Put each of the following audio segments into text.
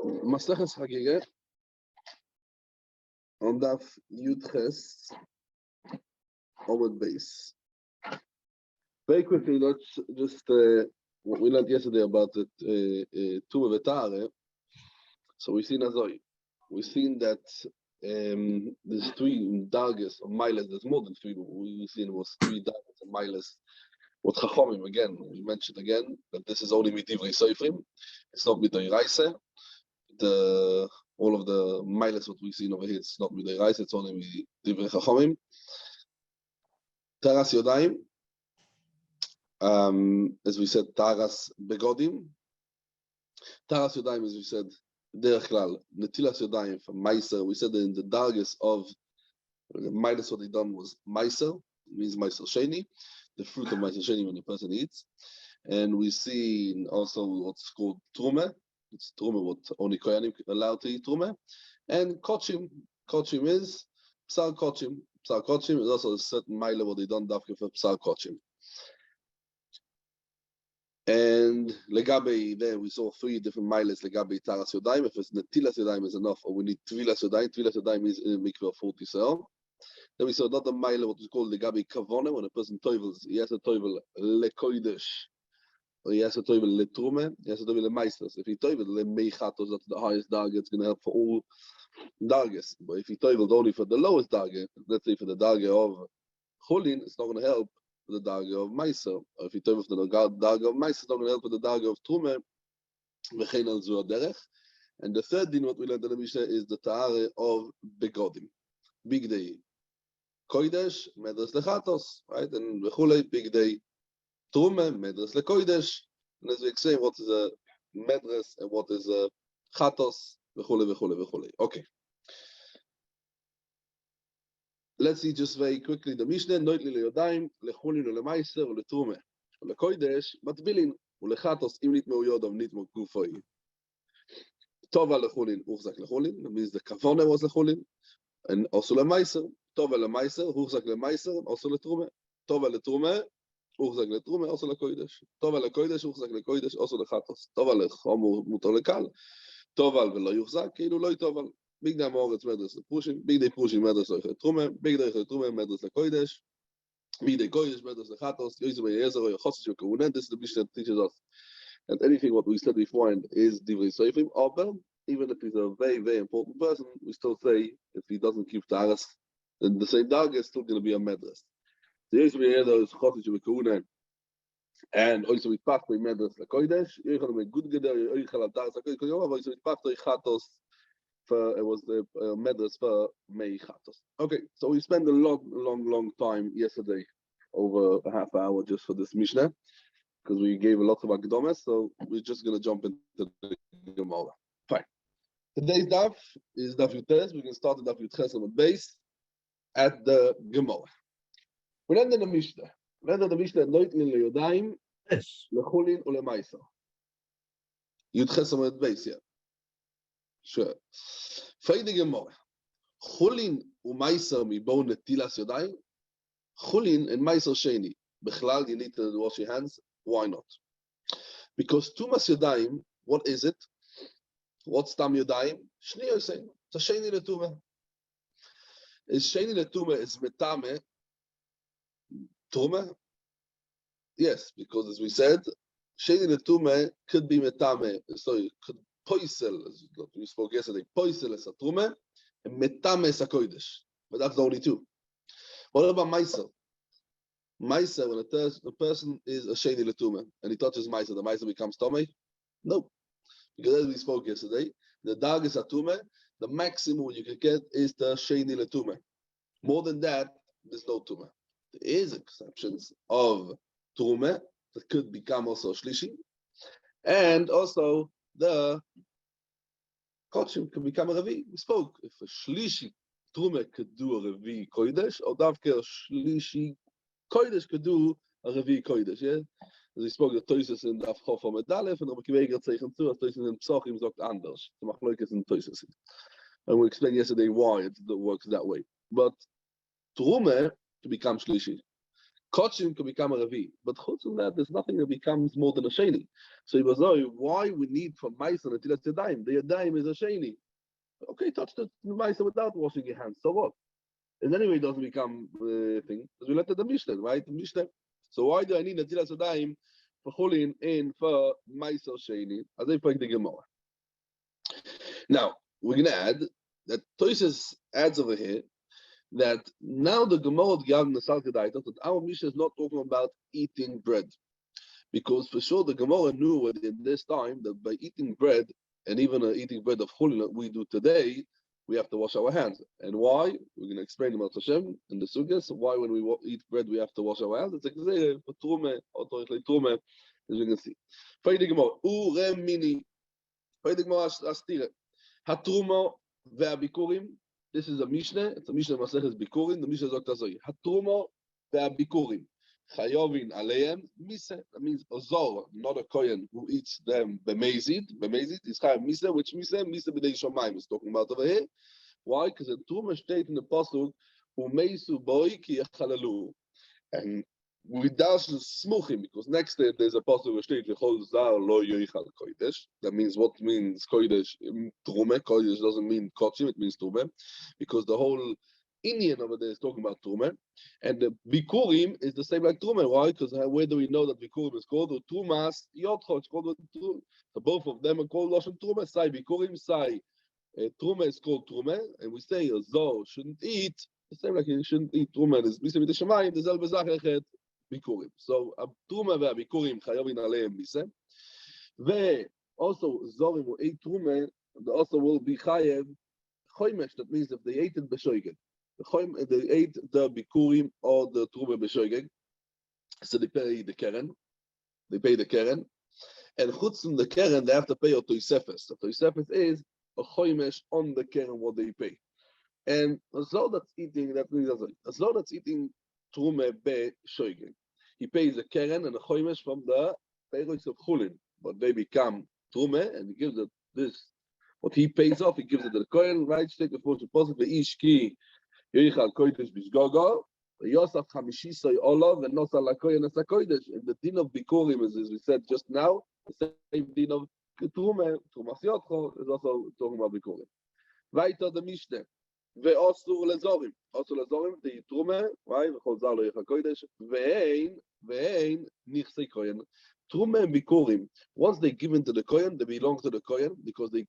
Masechet Chagiga on Daf Yudches Omid base. Very quickly, let's just what we learned yesterday about the Tumah V'Tare. So we've seen Azoi. We've seen that there's three dargers of miles. There's more than three, but we've seen was three dargers of miles. What Chachomim, again, we mentioned again that this is only Midivrei Seifrim. It's not Midei Raise. All of the miles what we've seen over here, it's not Midei Raise, it's only Midivrei Chachomim. Taras Yodaim, as we said, Taras Begodim. Taras Yodaim, as we said, Derech Klal, Netilas Yodaim from Meiser. We said that in the dargers of the miles what they done was Meiser, means Meiser Sheni, the fruit of Meiser Sheni when the person eats. And we see also what's called Trume. It's Trume, what only Koyanim allowed to eat Trume. And Kochim. Kochim is Psal Kochim. Psal Kochim is also a certain mile what they done dafke for Psal Kochim. And Legabe, there we saw three different miles. Legabe Taras Yodaim. If it's Netilas Yodaim is enough, or we need Tvilas Yodaim. Tvilas Yodaim is in a mikveh of 40 sel. Then we saw another mile, what is called Legabe Kavone, when a person tovels, he has a tovel lekoidesh, or he has a tovel letrume, he has a tovel lemeisters. If he tovel lemeichatos, that's the highest darga, it's going to help for all dargas. But if he toveled only for the lowest darga, let's say for the darga of chulin, it's not going to help for the darga of meiser. Or if he toveled for the darga of meiser, it's not going to help for the darga of trume. V'chein al zu derech. And the third din, what we learned in the Mishnah, is the ta'are of begodim. Big day. Koidesh, medres lechatos, right? And v'chulei, big day, trume, medres lekoidesh. And as we explain, what is a medres and what is a chatos, v'chulei, v'chulei, v'chulei. Okay. Let's see just very quickly the Mishnah. Noit li leyodaim, lechulin ulemaiser, uletrume, ulekoidesh, matbilin, ulechatos, im nitmeu yodam, nitmeu gufoi. Tova lechulin, uchzak lechulin, that means the kavone was lechulin, and also lemaiser. Tova lemaiser, uchzak lemaiser, also letrume. Tova letrume, uchzak letrume, also lekoidesh. Tova lekoidesh, uchzak lekoidesh, also lechatos. Tova lechom mutar lekal. Toval velo yuchzak, כאילו לא יטובל. Big day moritz medres leprushim, big day prushim medres letrume, big day letrume medres lekoidesh, big day koidesh medres lechatos. Yosef Yezer or Yochoshes Yokavunen. This is the Mishnah that teaches us. And anything what we said beforehand is divrei seifrim. Aber even if he's a very, very important person, we still say if he doesn't keep taras, then the same dog is still going to be a medres. The Yosef Yezer is Yochoshes Yokavunen. And also with Pach by medres lekoidesh, Yochel with good geder, Yochel al taras lekoidesh. Because also with Pach by chatos. It was the medres for Mei Chatos. Okay, so we spent a long time yesterday, over a half hour just for this Mishnah, because we gave a lot of Akdomes, so we're just going to jump into the Gemara. Fine. Today's Daf is Daf Yutes. We can start the Daf Yutes on the base at the Gemara. We learned in the Mishnah. We learned in the Mishnah, Noit li leyodaim, lechulin ulemaiser. Yutes on the base, yeah. Sure. Fayde Gemara. Chulin u'maiser mi bo netilas yodayim. Chulin and maiser sheni. Bechlal, you need to wash your hands. Why not? Because tumas yodayim, what is it? What's tam yodayim? Shni yosein. It's a sheni letume. Is sheni letume is metame tume? Yes, because as we said, sheni letume could be metame. So it could Poisel, as we spoke yesterday, Poisel is a trume, and metame is a koidesh. But that's the only two. What about Meiser? Meiser, when a person is a sheni letume, and he touches Meiser, the Meiser becomes tome? No. Because as we spoke yesterday, the dag is a tume, the maximum you can get is the sheni letume. More than that, there's no tume. There is exceptions of tume that could become also shlishi, and also the kochim can become a revi. We spoke if a shlishi trume could do a revi kodesh, or davke a shlishi kodesh could do a revi kodesh. Yeah, as we spoke the toises in the afchof of medalef, and Rabbi Kiva zeichen zu, as toises in psachim sagt anders. The machloikes in toises, and we explained yesterday why it works that way. But trume to become shlishi Kochim can become a Ravi. But chutz from that, there's nothing that becomes more than a Sheni. So he was like, why we need from Maisa Netilas Yadayim? The Yadayim is a Sheni. Okay, touch the Maisa without washing your hands. So what? And anyway, it doesn't become a thing. Because we let the Mishnah, right? The Mishnah. So why do I need Netilas Yadayim for Chulin in for Maisa Sheni? As I find the Gemara. Now, we're going to add that Toyses adds over here that now the Gemara Gavin the Salkadaitas that our Mishnah is not talking about eating bread. Because for sure the Gemara knew in this time that by eating bread, and even eating bread of Chulin that we do today, we have to wash our hands. And why? We're going to explain the Hashem in the Sugas, why when we eat bread we have to wash our hands. It's like for Trume, or Trume, as you can see. Faydi Gemara, Uremini. Faydi Gemara Astire. Hatruma ve'abikurim. This is a Mishnah. It's a Mishnah Masechet Bikurim. The Mishnah Zok Tazoi. Hatruma ve'abikurim. Chayovin aleim mise. That means a zor, not a kohen who eats them bemezid. Bemezid is chayav mise, which mise b'dei shomayim is talking about over here. Why? Because the Truma state in the pasuk umeisu boi ki yachalalu, and we dash smuchim because next day there's a pasuk which states v'chol zar lo yoichal kodesh. That means what means kodesh? Trume. Kodesh doesn't mean kochim; it means trume, because the whole Indian over there is talking about Truma, and the Bikurim is the same like Truma. Why? Because where do we know that Bikurim is called? Or Trumas Yotcho, it's called Truma. So both of them are called Lashon Truma. Sai Bikurim, Sai Truma is called Truma, and we say a Zor shouldn't eat. The same like you shouldn't eat Truma. There's Misa B'Tei Shamayim, there's El Bezachet Bikurim. So Truma ve'Bikurim Chayovin Aleim Misa. Ve also Zorim who ate Truma, they also will be Chayev Choymesh. That means if they ate it b'Shoigeg. They ate the bikurim or the truma b'shoigeg, so they pay the keren. They pay the keren, and chutz from the keren they have to pay a toisefes. The toisefes is a choimesh on the keren what they pay. And as though that's eating, that means as though that's eating truma b'shoigeg, he pays a keren and a choimesh from the peiros of chulin, but they become truma, and he gives it this. What he pays off, he gives it to the kohen. Right? Take the first deposit the ishki. Yoichal kodesh bishgogo, Yosaf Hamishisoi Olav, and Nosal Lakoyen as a kodesh. And the din of Bikurim, as we said just now, the same din of Trumas Yotcho is also talking about Bikurim. Weiter the Mishnah. Ve'osur lezorim. Osur lezorim, the Trume, right? V'chol zar lo yoichal kodesh. Ve'ein nichsei koyen. Trume and Bikurim, once they're given to the kohen, they belong to the kohen because they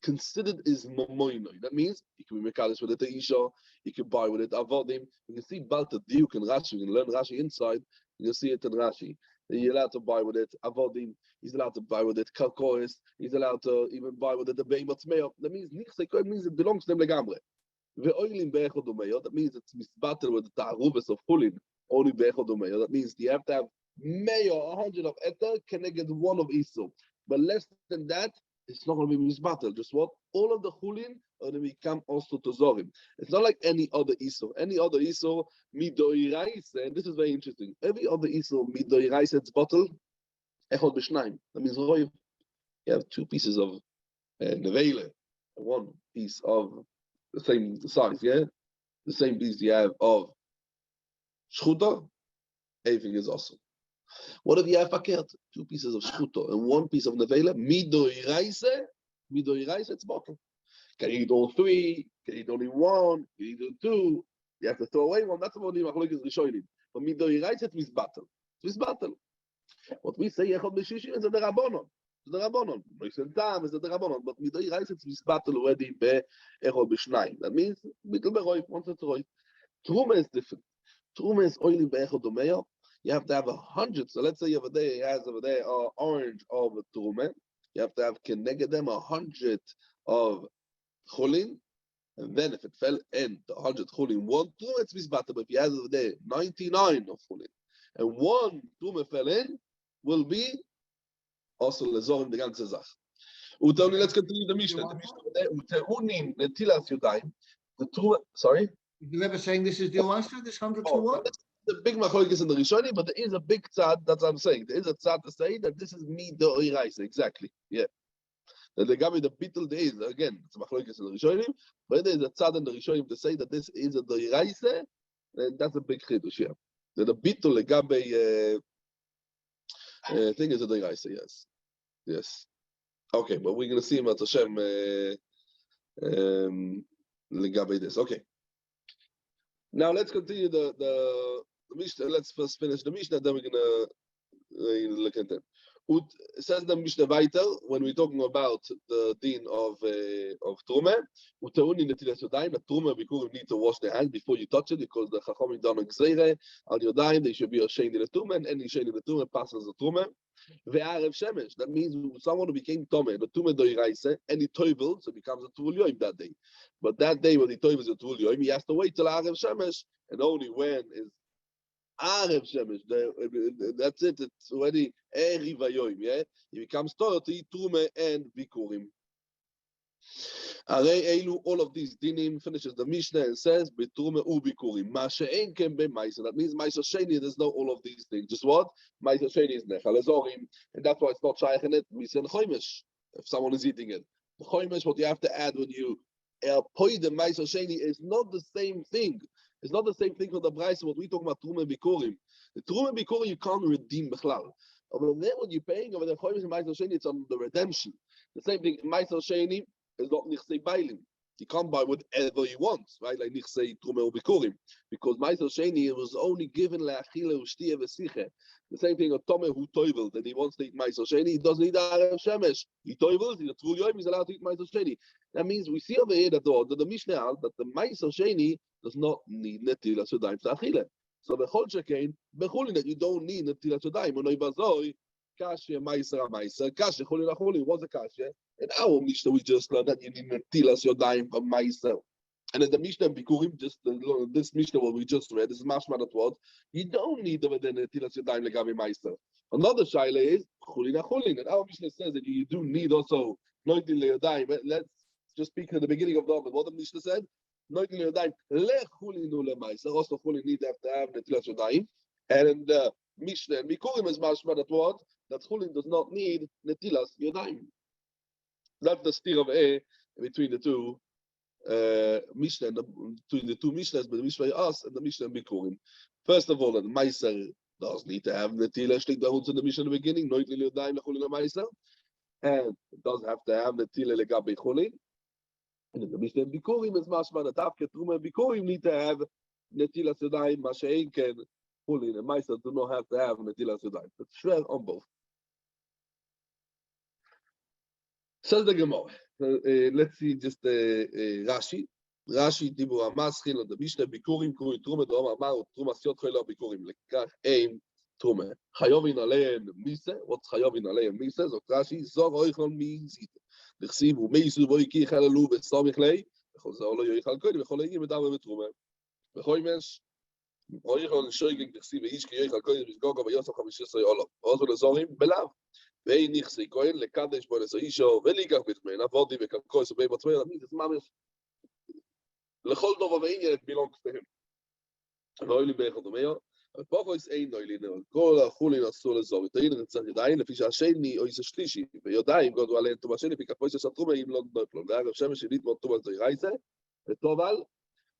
considered is momoinoi. That means you can be mekadosh with it to Isha, you can buy with it avodim. You can see Balta Diuk and Rashi, you can learn Rashi inside, you can see it in Rashi. You're allowed to buy with it avodim, he's allowed to buy with it kalkois, he's allowed to even buy with it the beimatzmeo. That means nichsei means it belongs to them legamre. Ve'oilim be'echod umeyo, that means it's misbatel with the ta'arubes of chulin, only be'echod umeyo. That means you have to have meyo, 100 of eter, connected one of iso. But less than that, it's not going to be misbattle. Just what? All of the chulin are going to become also tozorim. It's not like any other isur. Any other isur, midoiraise, and this is very interesting. Every other isur, midoiraise, it's bottle, echod b'shnaim. That means you have two pieces of nevele, one piece of the same size, yeah? The same piece you have of shchuta, everything is awesome. What if you have fakert? Two pieces of shchuto and one piece of nevela. Midoiraise, it's bottle. Can you eat all three? Can you eat only one? Can you eat two? You have to throw away one. That's what the machlokes rishonim. But midoiraise, it's misbattle. It's misbattle. What we say, echad b'shishim, is the rabbanon. It's the rabbanon. Moisel tam is the rabbanon. But midoiraise, it's misbattle already be echad b'shnayim. That means bittul beroif, once it's roif. Truma is different. Truma is oily be'echad umeyo. You have to have 100. So let's say you have a day, has over there orange of a trume. You have to have connected them 100 of chulin, and then if it fell in the 100 chulin, one trume it's misbata. But if you have over there 99 of chulin, and one trume fell in, will be also lezorim the ganze Zach. Utoni, let's continue the Mishnah. The Mishnah netilas yudayim. The trume. Sorry. You ever saying this is the answer? This 100 to 1? The big machlokes in the Rishonim, but there is a big tzad. That's what I'm saying. There is a tzad to say that this is midoiraisa. Exactly. Yeah. The Gabi the Bittul there is again. It's machlokes in the Rishonim, but there is a tzad in the Rishonim to say that this is a doiraisa. And that's a big chiddush here. The bitul legabe thing is a deraisa, yes. Yes. Okay, but we're going to see him at Hashem legabe this. Okay. Now let's continue the Mishnah. Let's first finish the Mishnah, then we're going to look at it. It says the Mishnah weiter when we're talking about the din of Truma. Uteuni netilas yodayim. The Truma bikurim need to wash their hands before you touch it because the Chachamim done a gzeire al yodayim. They should be a sheni leTruma, and any sheni leTruma passes the Truma. Ve'arev shemesh. That means someone who became Tome, the Truma doiraise, and he toivel, so it becomes a Tvul Yoim that day. But that day when he toivels a Tvul Yoim, he has to wait till Arev shemesh, and only when is Arev Shemesh, that's it, it's already Eri Vayoim, yeah? He becomes Torah to eat Truma and Bikurim. All of these dinim finishes the Mishnah and says, Betruma u Bikurim. Mashe'en ken be Maisa. That means Maisa Sheni, there's no all of these things. Just what? Maisa Sheni is Nechal Ezorim, and that's why it's not Shaykh in it. We said Choymesh, if someone is eating it. The Choymesh, what you have to add when you poi the Maisa Sheni is not the same thing. It's not the same thing for the Braisa, what we talk about Truma and Bikurim. The Truma and Bikurim you can't redeem Bechlal. Over there, what you're paying over the Choymesh and Maisa Sheni, it's on the redemption. The same thing, Maisa Sheni is not Nichsei Bailim. You can't buy whatever you want, right? Like Nichsei Truma or Bikurim. Because Maisa Sheni was only given Le'achile Ushtiya V'siche. The same thing of Tome who toivel, that he wants to eat Maisa Sheni, he doesn't eat Arev Shemesh. He toivels, he's a Tvul Yoim, he's allowed to eat Maisa Sheni. That means we see over here that the Mishnah has that the Maisa Sheni does not need Netilas Yodayim Ta'achile. So the Chol Shekain, Bechulin, that you don't need Netilas Yodayim. Unoi Bazoi, Kasha Maisa Maisa, Kasha Chulin Achulin, what's a Kasha? In our Mishnah, we just learned that you need Netilas Yodayim for Maisa. And in the Mishnah Bikurim, just this Mishnah what we just read, this is Mashma that what you don't need the Netilas Yodayim Legavi Maisa. Another Shaila is Chulin Achulin, and our Mishnah says that you do need also Netilas Yodayim. Let's just speak at the beginning of the what the Mishnah said. Also, Chulin need to have Netilas Yodayim, and in the Mishnah and Bikurim is Mashma that what that Chulin does not need Netilas Yodayim. That's the steer of A between the two Mishnah, between the two Mishnahs, but the Mishnah us and the Mishnah and Bikurim. First of all, the Meiser does need to have Netilas Yodayim in the Mishnah in the beginning, Netilas Yodayim Chulin Meiser, and it does have to have Netilas Legabe Chulin. And in the Mishnah and Bikurim is Mashma that Avke Truma and Bikurim need to have Netilas Yodayim, Mashe'en ken Chulin, and Meiser do not have to have Netilas Yodayim. It's fair on both. Says the Gemara. Let's see just Rashi. Rashi Dibur Amaschil on the Mishnah Bikurim Kuri Truma Dom Amar Truma Siot Choyla Bikurim Lekach Ein Truma Chayovin Alein Mise. What's Chayovin Alein Mise? So Rashi Zor Oichon Mizit. L'chsiv Umeisu Voiki Chalalu V'Samich Lei V'Chozor Lo Yoichal Kodim V'Chol Egim V'Dam V'Truma V'Choymesh Oichon Shoygin L'chsiv V'ish Ki Yoichal Kodim V'Gogo V'Yosef 15 Olav Ozo L'Zorim Belav Ve'in Nichsei Kohen L'Kadesh Bones Oisho V'Ligach B'Tmein Avodi V'Kalkois V'Bei B'Tmein. That means it's mamish L'Chol Dova V'Inyan it belongs to him. V'Oili B'Echad Omeyo Pochos Ein Noilin Kol HaChulin Asur L'Zor V'Tein Netzach Yodayim Lefi Sha'Sheni Ois HaShlishi V'Yodayim Godu Alein Tuma Sheni V'Kapois HaShatruma Im Lo Noplo V'Arav Shemesh Yedit Mo Tuma Zoiraise V'Toval.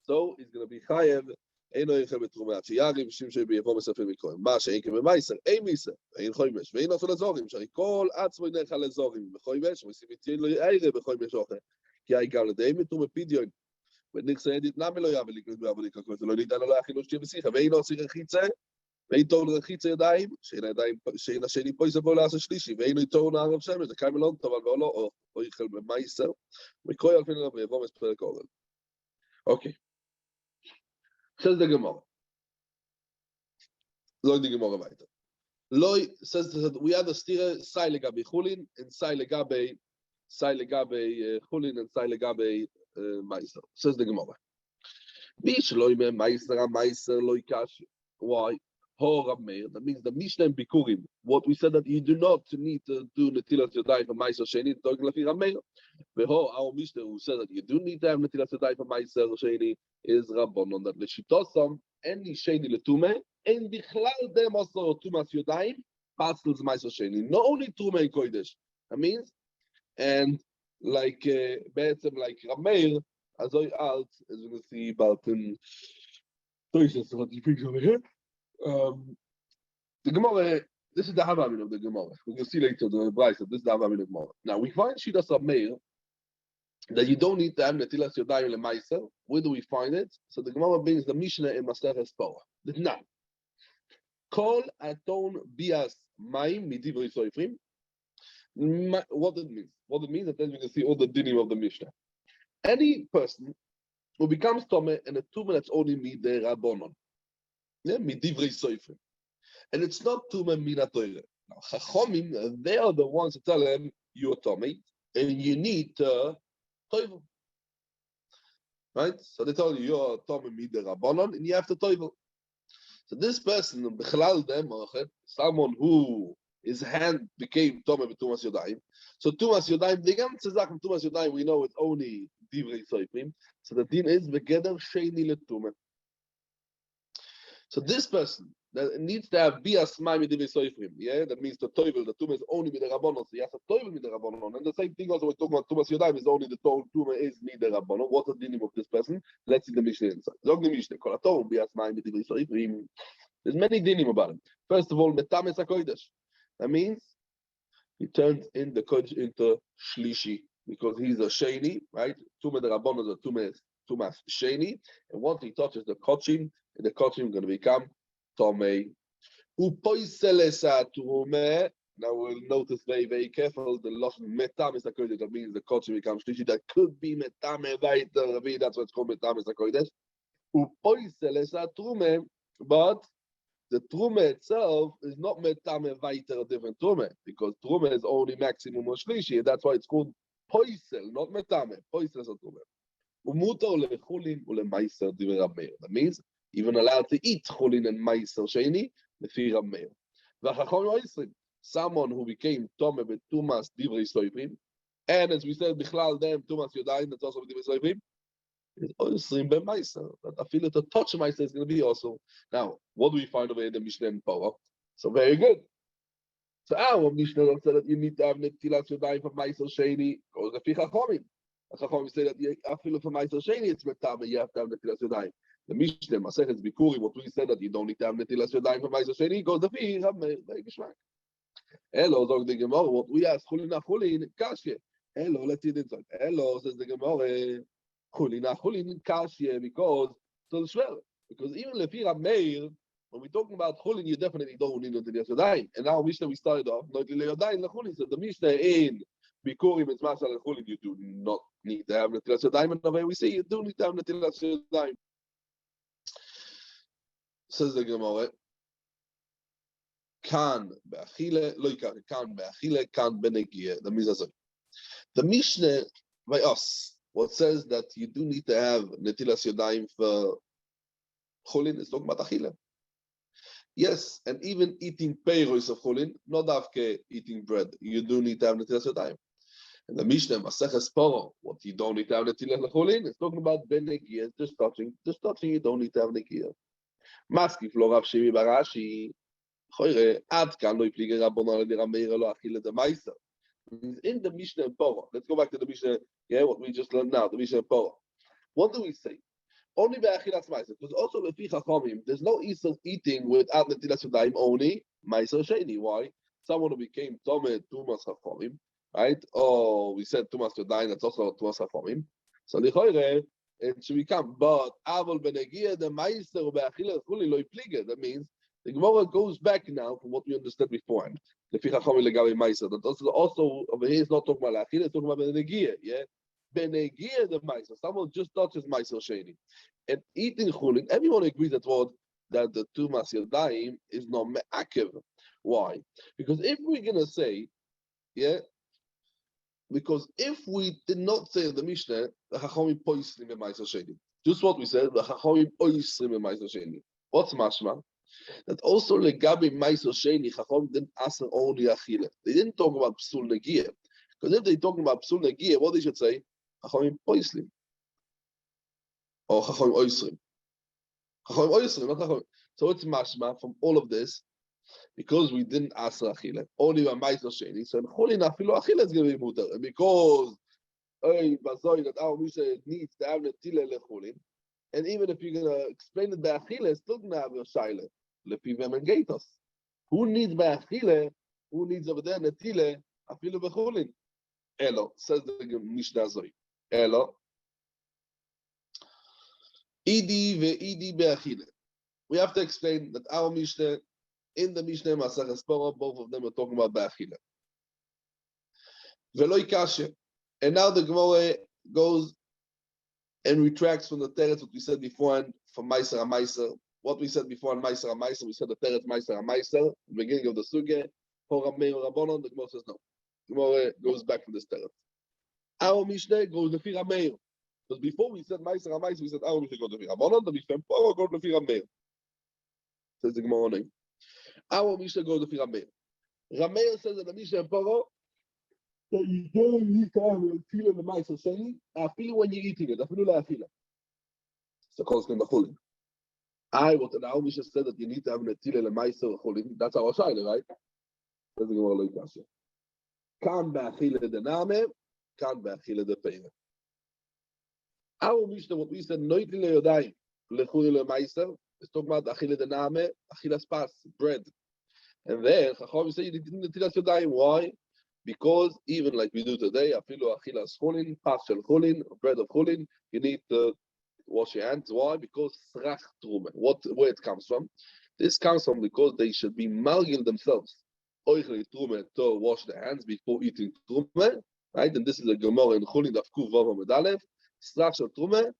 So he's going to be Chayev Ein Oichel B'Truma Ad Sheyarim Shim Shei B'Yevo Mesafim Mikoyim Ma She'en Kem B'Meiser Ein Misa Ein Choymesh Ve'Ein Asur L'Zorim Shari Kol Atzmo Nechal L'Zorim V'Choymesh V'Sim Yitien Lo Yeire V'Choymesh Ocher Ki Ha'Igam L'Deim V'Truma Pidyon ונכסה ידית נמי לא יאבל לקנות בעבודי ככות, ולא ניתן לו להכין לו שתהיה בשיחה, ואין עושה רחיצה, ואין תור לרחיצה ידיים, שאין השני פה יסבו לעשה שלישי, ואין תור לערב שמש, זה קיים אלון טוב, אבל לא, או יחל במייסר, וקרוי אלפין אליו ויבוא מספרק אורל. אוקיי. says the Gemara. לא the Gemara weiter. Says that we have a stira, sai legabe chulin, and sai legabe chulin, and sai legabe Meiser. Says the Gemara. Why? That means the Mishnah and Bikurim. What we said that you do not need to do Netilas Yodayim for Meiser Sheni. Talking like Rameir. Our Mishnah who said that you do need to have Netilas Yodayim for Meiser Sheni is Rabbanon that Leshitosam any Sheni letume and Bichlal dem also Tumas Yodayim passes Meiser Sheni. Not only Tume and Kodesh. That means and like like Rameir, as I alt, as you can see about Toysis, what he brings over here. The Gemara, this is the Havamin of the Gemara. We can see later the Bryce. This is the Havamin of the Gemara. Now we find Shidas Meir that you don't need to have Netilas Yodayim LeMaiser. Where do we find it? So the Gemara brings the Mishnah in Masechet Torah. Now, Kol Aton Bias Maim Midivrei Soifrim. What it means? What it means, and then we can see all the dinim of the Mishnah. Any person who becomes Tomeh and a Tumah that's only Midei Rabbonon, Midivrei Soifrim, and it's not Tumah Mina Torah. Now, Chachomim, they are the ones who tell him you're Tomeh and you need Toivel. Right? So they tell you you're Tomeh Midei Rabbonon and you have to Toivel. So this person, someone who his hand became Tomeh with Tumas Yodayim. So Tumas Yodayim, the ganze Sache of Tumas Yodayim, we know it's only Divrei Soifrim. So the din is Begeder Sheini LeTumah. So this person that needs to have Bias Mai with Divrei Soifrim. Yeah, that means the Toivel, the Tumah is only with the Rabbanon. So he has a Toivel with the Rabbanon. And the same thing also we're talking about Tumas Yodayim is only the Tumah is with the Rabbanon. What's the dinim of this person? Let's see the Mishnah inside. Zog the Mishnah. Kol Aton Bias Mai with Divrei Soifrim. There's many dinim about it. First of all, Metames HaKodesh. That means he turns in the Kodesh into Shlishi because he's a Sheni, right? Tumah the Rabbanon is a Tumas Sheni, and once he touches the Kochim, the Kochim is going to become Tomei. Now we'll notice very, very careful the loss Metames HaKodesh. That means the Kochim becomes Shlishi. That could be Metame Vaiter. That's what it's called Metames HaKodesh. But the Truma itself is not Metame Vaiter, a different Truma, because Truma is only maximum of Shlishi, and that's why it's called Poisel, not Metame. Poisel is a Truma. Umuto lechulin ulemaiser divrei Rab Meir. That means even allowed to eat chulin and maiser sheni lefi Rab Meir. V'chachom oisrim, someone who became Tomeh with Tumas divrei Soifrim, and as we said, bichlal dem Tumas Yodayim, that's also with divrei Soifrim. Is oisrim b'maiser. That I feel that the touch of maiser is going to be also. Now, what do we find over in the Mishnah and Torah? So very good. So our Mishnah said that you need to have netilas Yodayim for maiser sheni. Goes lefi Chachomim. Chachomim say that I feel for maiser sheni it's metame. You have to have netilas Yodayim. The Mishnah Masechet Bikurim, what we said that you don't need to have netilas Yodayim for maiser sheni goes lefi Rab Meir. Very geschmack. Hello, zog the Gemara. What we ask chulin achulin kashye. Hello, let's see this. Hello, says the Gemara. Chulin kashye because so shver. Because even lefi Rab Meir, when we're talking about chulin, you definitely don't need netilas Yodayim. And now Mishnah we started off netilas Yodayim lechulin. So the Mishnah in Bikurim it's masal lechulin. You do not need to have netilas Yodayim. And the way we say you do need to have netilas Yodayim. Says the Gemara. Kan be'achile loika kan be'achile kan benegia. That means that's the Mishnah by us. What says that you do need to have netilas Yodayim for chulin is talking about achile. Yes, and even eating peiros of chulin, not afke eating bread, you do need to have netilas Yodayim. And the Mishnah Masechet Poro, what you don't need to have netilas chulin, is talking about benegia, just touching. You don't need to have negia. Maskif lo Rav Shimi Barashi. In the Mishnah and Torah, let's go back to the Mishnah, what we just learned now, the Mishnah and Torah. What do we say? Only be'achilas maiser, because also lefi Chachomim, there's no eating without netilas Yodayim, only maiser sheni. Why? Someone who became Tomeh Tumas Chachomim, right? Oh, we said Tumas Yodayim, that's also Tumas Chachomim. So it should become, but Avol benegia the maiser be'achilas chuli lo yiplige. That means the Gemara goes back now from what we understood beforehand. The Fichachom legabe ma'aser. That also over here is not talking about lachil, it's talking about benegia. Yeah, benegia the ma'aser. Someone just touches ma'aser sheni, and eating chulin. Everyone agrees that the Tumas Yodayim is not me'akev. Why? Because if we're gonna say, because if we did not say in the Mishnah the Chachomim poislim ma'aser sheni, just what we said, the Chachomim poislim ma'aser sheni. What's mashma? That also legabi ma'aser sheni, Chachom didn't ask only achila. They didn't talk about psul negia, because if they talking about psul negia, what they should say, Chachom poislim or Chachom oisrim, not Chachom. So it's mashma from all of this, because we didn't ask achila only by ma'aser sheni. So chulin afilo achila is going to be mutar, and because that our Mishnah needs to have netile lechulin, and even if you're going to explain it by achila, it's still going to have a shaila. Lepivem and Gatos. Who needs Beachile? Who needs over there Netile? Afilu Bechulin. Elo, says the Mishnah Zoi. Elo. Idi ve'idi be'achile. We have to explain that our Mishnah, in the Mishnah Masechet Poro, both of them are talking about be'achile. Ve'loi kashe. And now the Gemara goes and retracts from the teretz what we said before and from Meiser HaMeiser. What we said before on Meiser HaMeiser, we said the teretz Meiser HaMeiser, the beginning of the Sugge, Horamei or Rabbanon, the Gemara says no. The Gemara goes back from this teretz. Our Mishnah goes to Rameir. Because before we said Meiser HaMeiser, we said our Mishnah goes to Rabbanon, the Mishnah Poro goes to Rameir. Says the Gemara name. Our Mishnah goes to Rameir. Rameir says that the Mishnah Poro that you don't need to have a feel in the Meiser Sheni, I feel when you're eating it. I feel like I feel it. So calls me Mechulin. What the our Mishnah said that you need to have a Netile Meiser Chulin. That's our Shaila, right? Says the Gemara like that. Kan be'achile de name, kan be'achile de peire. Our Mishnah, what we said, noitile yodayim, lechuli le'meiser, is talking about achile de name, achila spas, bread. And then, Chacham say you didn't netilas yodayim. Why? Because even like we do today, afilu achila chulin, pas shel chulin, bread of chulin, you need to wash your hands. Why? Because srach trume. Where it comes from? This comes from because they should be margil themselves. Oichli trume to wash their hands before eating trume, right? And this is a Gemara in Chulin Daf Kuv Vav Medalev. Srach shel trume.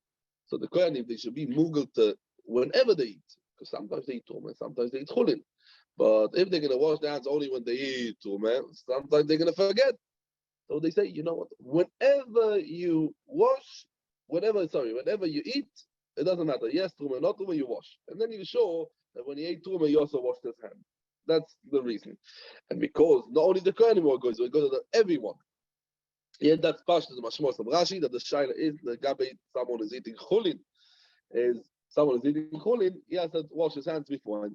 So the Kohanim, they should be mugel to whenever they eat, because sometimes they eat trume, sometimes they eat chulin. But if they're going to wash their hands only when they eat trume, sometimes they're going to forget. So they say, you know what? Whenever you wash, whenever you eat, it doesn't matter. Yes, trume, not trume, you wash. And then you're sure that when you ate trume, you also washed his hand. That's the reason. And because not only the Kohanim goes, it goes to everyone. Yeah, that's Pashto the Mashmos of Rashi, that the Shaila is the Gabe, someone is eating chulin. He has to wash his hands before.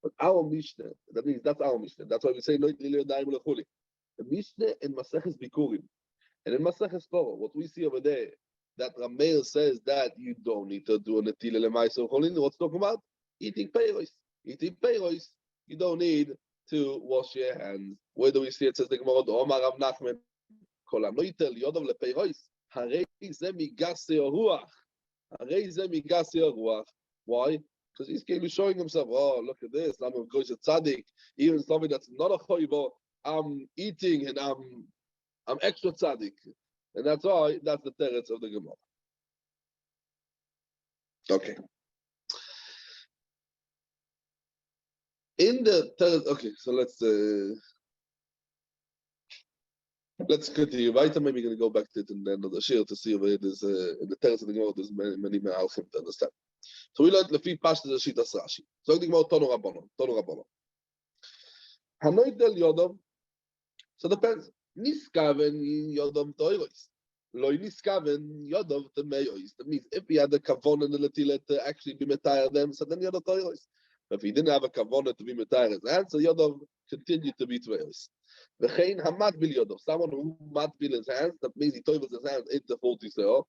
But our Mishnah, that means that's our Mishnah. That's why we say no yodayim lechuli. The Mishnah in Maseches Bikurim and in Maseches Poro, what we see over there, that Rameir says that you don't need to do a netile lemaiser chulin. What's talking about? Eating peiros. Eating peiros, you don't need to wash your hands. Where do we see it? Says the Gemara, Omar Rav Nachman, Kol hanoitel yodov lepeiros, harei ze migas ruach. Harei ze migas ruach. Why? Because he's clearly showing himself, oh, look at this, I'm a Gosh Tzaddik, even something that's not a choivo, I'm eating and I'm extra tzaddik. And that's why, that's the teretz of the Gemara. Okay. In the teretz, okay, so let's continue. Weiter, maybe we're going to go back to it in another shir to see if there's, in the teretz of the Gemara, there's many me'alchim to understand. So we learned lefi pashtas shitas Rashi. So I think about Tonu Rabbanon. Hanoitel yodom. So depends. Niskaven yodom toiros. Lo niskaven yodom temeyois. That means if he had a kavon and the letile to actually be metayar them, so then yodom toiros. But if he didn't have a kavon to be metayar his hands, so yodom continued to be toiros. V'chein hamat bil yodom. Someone who mat bil his hands, that means he toivos his hands into 40 seor.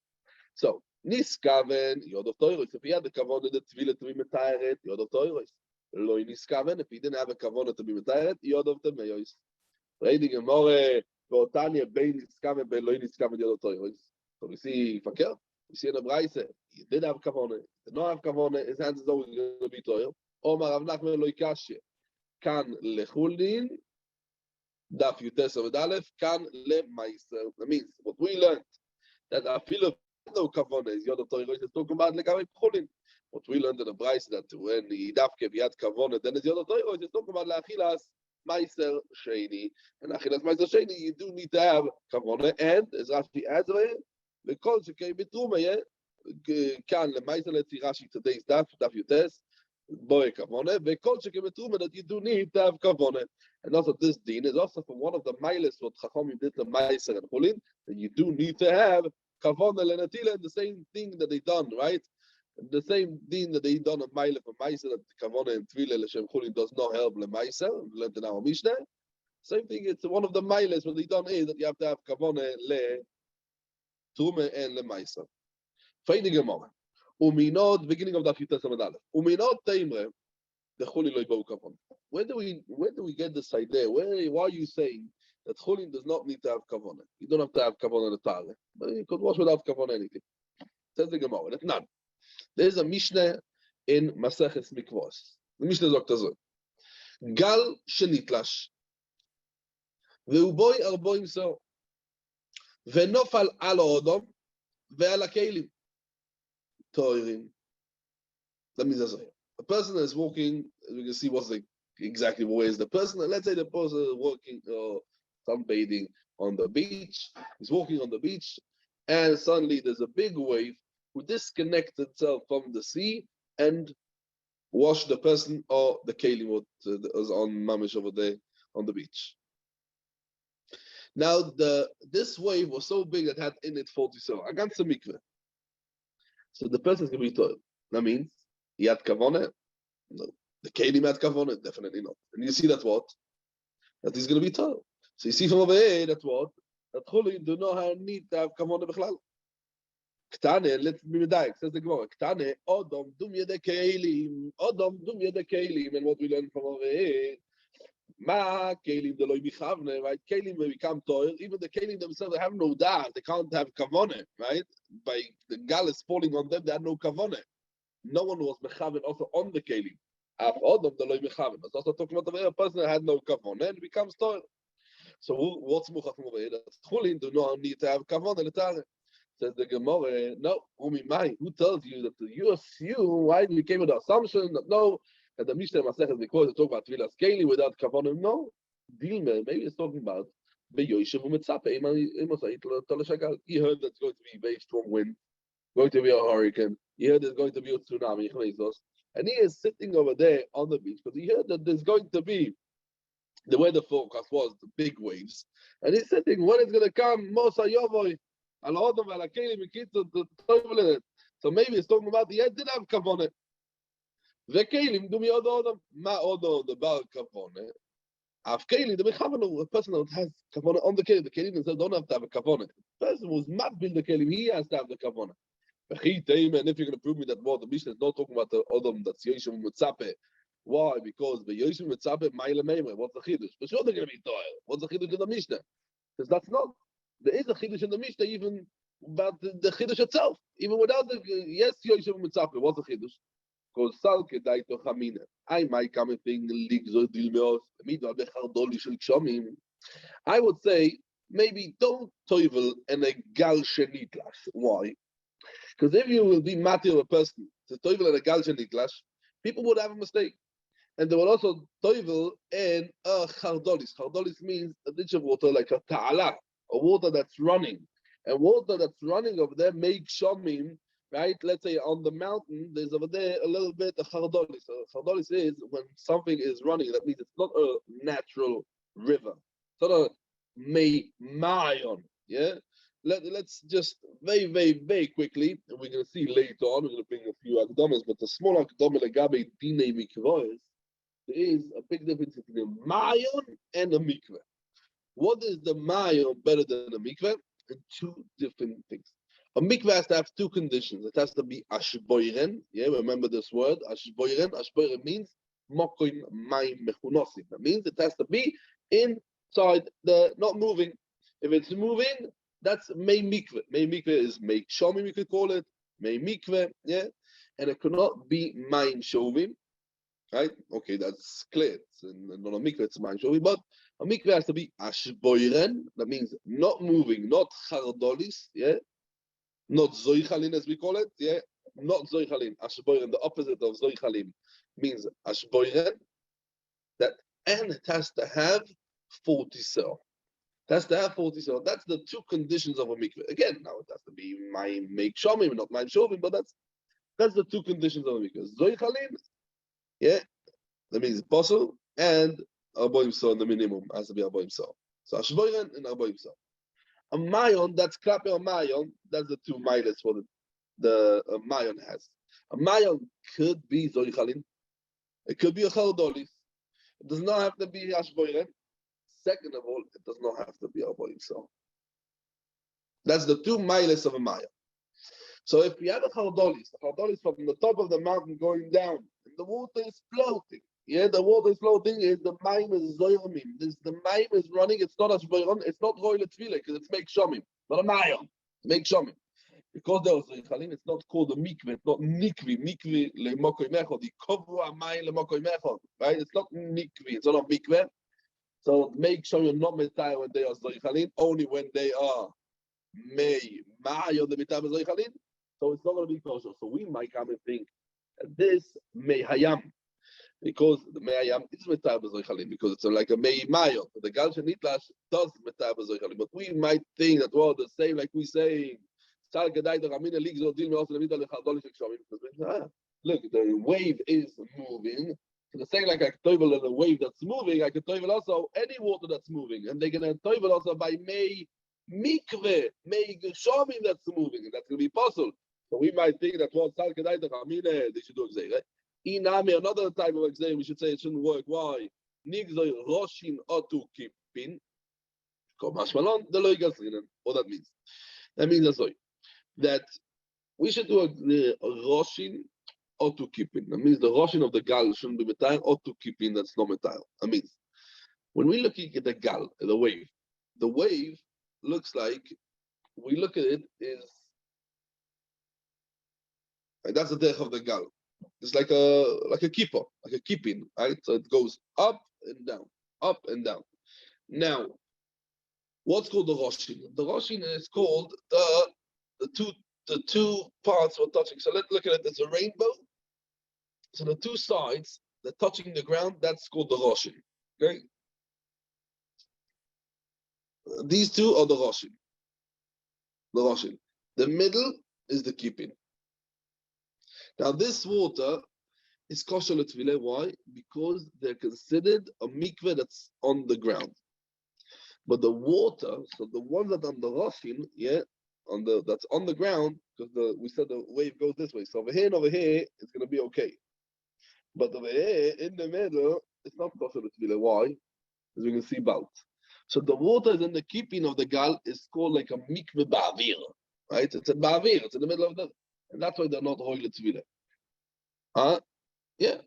So niskaven yodom toiros. If he had the kavon the tvila to be metayar, yodom toiros. Lo niskaven. If he didn't have a kavon to be metayar, yodom temeyois. Reading a more Otanya bein niskaven bein lo niskaven yodom toiros. So we see fakir. We see in the Braise, he did have kavon, did not have kavon, his hands is always going to be toil. Omar Rav Nachman lo ikashe. Kan lechulin, daf yutes of Aleph, kan lemaiser. That means what we learned, that afilu no kavon is yodom toiros, is talking about lekavei chulin. What we learned in the Braise, that when he dafke he had kavon, then it's yodom toiros, is talking about leachilas meiser sheni. And achilas meiser sheni, you do need to have kavon, and as Rashi adds the culture came between can the Meiser Rashi today's daf yutes boy kavone. The culture came between that you do need to have kavone, and also this din is also from one of the miles what Chachamim did to Meiser and Chulin, that you do need to have kavone lenatila, the same thing that they done, right? The same din that they done of Meiler for Meiser, that kavone and tvila l'shem Chulin does not help leMeiser. We learned in our Mishnah. Same thing. It's one of the miles what they done is that you have to have kavone le Tume and Lemaisa. Finding Gemara. Uminot, beginning of the Afitas Amadalef. Uminot Taimre. the chulin lo yibou kavana. Where do we get this idea? Why are you saying that chulin does not need to have kavana? You don't have to have kavana l'tale, but you could wash without kavana anything. Says the Gemara. That's none. There's a Mishnah in Masechet Mikvos. The Mishnah sagt so: Gal shenitlash, ve'uboy arboim so, ve'nofal al odom, ve'al hakelim toirim. That means that's it. A person is walking. We can see what's exactly where is the person. Let's say the person is walking or sunbathing on the beach. He's walking on the beach, and suddenly there's a big wave who disconnects itself from the sea and wash the person or the kelim what was on mamish over there on the beach. Now this wave was so big that had in it 40 so against the mikveh. So the person is going to be told. That means he had kavoneh. No, the kelim had kavoneh. Definitely not. And you see that what? That he's going to be told. So you see from over here that what? That chulin do not need to have kavoneh b'chlal. Ktane, let's be medayik, says the Gemara. Ktane, odom dum yede kelim, and what we learn from over here, ma kelim de loy michavne, right? Kelim will become toil. Even the kelim themselves, they have no da'at, they can't have kavoneh, right? By the galus falling on them, they had no kavoneh. No one was mechaven also on the kelim. Af odom de loy michavne. That's also talking about a person that had no kavoneh and becomes toil. So what's muchach from over here? That chulin do not need to have kavoneh l'tare. Says the Gemara, no, who tells you that you assume, why we came with the assumption that no, that the Mishnah Masechet because talk about Tvilas Keli without Kavanim? No. Dilmer, maybe it's talking about Beyoishev Umetzape, he heard that's going to be very strong wind, going to be a hurricane, he heard there's going to be a tsunami, and he is sitting over there on the beach because he heard that there's going to be, the weather forecast was the big waves, and he's sitting, when it's going to come, Mosa Yovoy, so maybe it's talking about the head did have kavoneh. The kelim do me odom ma odom the bar kavoneh. Af kelim the mechavenu, a person that has kavoneh on the kelim themselves don't have to have a kavoneh. The person who's not build the kelim, he has to have the kavoneh. And if you're going to prove me that what the Mishnah is not talking about the odom that's Yoshem Mitzape. Why? Because the Yoshem Mitzape ma'ile meimre. What's the chiddush? For sure they're going to be toil. What's the chiddush in the Mishnah? Because that's not. There is a chiddush in the Mishnah even about the chiddush itself, even without the yes Yosef Mitzape. What's the chiddush? Because salke daito chamina. I might come and think ligzo dilmeos mido bechardoli shel kshomim. I would say maybe don't toivel and a gal shenitlash. Why? Because if you will be matir of a person to toivel and a gal shenitlash, people would have a mistake. And they will also toivel and a chardolis. Chardolis means a ditch of water like a ta'ala. A water that's running. And water that's running over there makes shomim, right? Let's say on the mountain, there's over there a little bit of chardolis. So chardolis is when something is running, that means it's not a natural river. It's not a mayon. Yeah? Let's just very quickly, and we're going to see later on, we're going to bring a few akdamas, but the small akdama legabe dine mikvois, there is a big difference between a mayon and a mikveh. What is the mayon better than a mikveh? And two different things. A mikveh has to have two conditions. It has to be ashboiren. Yeah, remember this word, ashboiren. Ashboiren means mokoim mayim mechunosim. That means it has to be inside the, not moving. If it's moving, that's may mikveh. May mikveh is make shomim, you could call it. May mikveh, yeah. And it cannot be mayim shovim. Right? Okay, that's clear. It's not a mikveh, it's mayim shovim, but a mikveh has to be ashboiren, that means not moving, not chardolis, yeah, not zoichalin as we call it, yeah, not zoichalin. Ashboiren, the opposite of zoichalin, means ashboiren. That and it has to have 40 cell. It has to have 40 cell. That's the two conditions of a mikveh. Again, now it has to be my make shomim, not my shovim, but that's the two conditions of a mikveh. Zoichalin, yeah, that means possible, and Arboim Sol, the minimum has to be Arboim Sol. So Ashboiren and Arboim Sol. A Mayon, that's Klape or Mayon, that's the two miles for the Mayon has. A Mayon could be Zoichalin, it could be a Chardolis. It does not have to be Ashboiren. Second of all, it does not have to be Arboim Sol. That's the two miles of a Mayon. So if we have a Chardolis from the top of the mountain going down, and the water is floating, Yeah, the water is floating. Is the mime is zoyomim. The mime is running. It's not a shboiron. It's not roy letzvile because it's make shomim. Not a mayon. Make shomim. Because there was zoichalim, it's not called a mikveh. It's not nikvi. Mikveh lemokoy mechod. The kovua mai lemokoy mechod. Right? It's not nikvi. It's not a mikveh. So make sure you're not mitayah when they are zoichalim. Only when they are mayo the mitayah zoichalim. So it's not going to be kosher. So we might come and think that this may hayam. Because the Me'ayam is Metayah B'Zoichalim, because it's like a Me'imayo. The Gal Shenitlash does Metayah B'Zoichalim. But we might think that, well, the same like we say, look, the wave is moving. So the same like I can toivel in a wave that's moving, I can toivel also any water that's moving. And they're going to toivel also by Mikveh, Geshomim that's moving. And that's going to be possible. So we might think that, well, they should do exactly, right? Inami, another type of exam, we should say it shouldn't work. Why? Nigzoy Roshin Otu Kipin. Komashmalon, the Loigaslinen. What that means? That means that we should do a Roshin Otu Kipin. That means the Roshin of the Gal shouldn't be Metayel, Otu Kipin, that's not Metayel. That means when we look at the Gal, the wave looks like, we look at it, is like that's the death of the Gal. It's like a keeper, like a keeping, right? So it goes up and down, up and down. Now, what's called the Roshin? The Roshin is called the two parts were touching. So let's look at it as a rainbow. So the two sides that touching the ground, that's called the Roshin. Okay? These two are the Roshin. The Roshin. The middle is the keeping. Now this water is kosher l'tefillah. Why? Because they're considered a mikveh that's on the ground. But the water, so the one that on the roshin, that's on the ground, because we said the wave goes this way. So over here and over here, it's going to be okay. But over here, in the middle, it's not kosher l'tefillah. Why? As we can see about. So the water is in the keeping of the gal is called like a mikveh ba'avir, right? It's a ba'avir. It's in the middle of the, and that's why they're not holy l'tefillah. Huh? Yeah.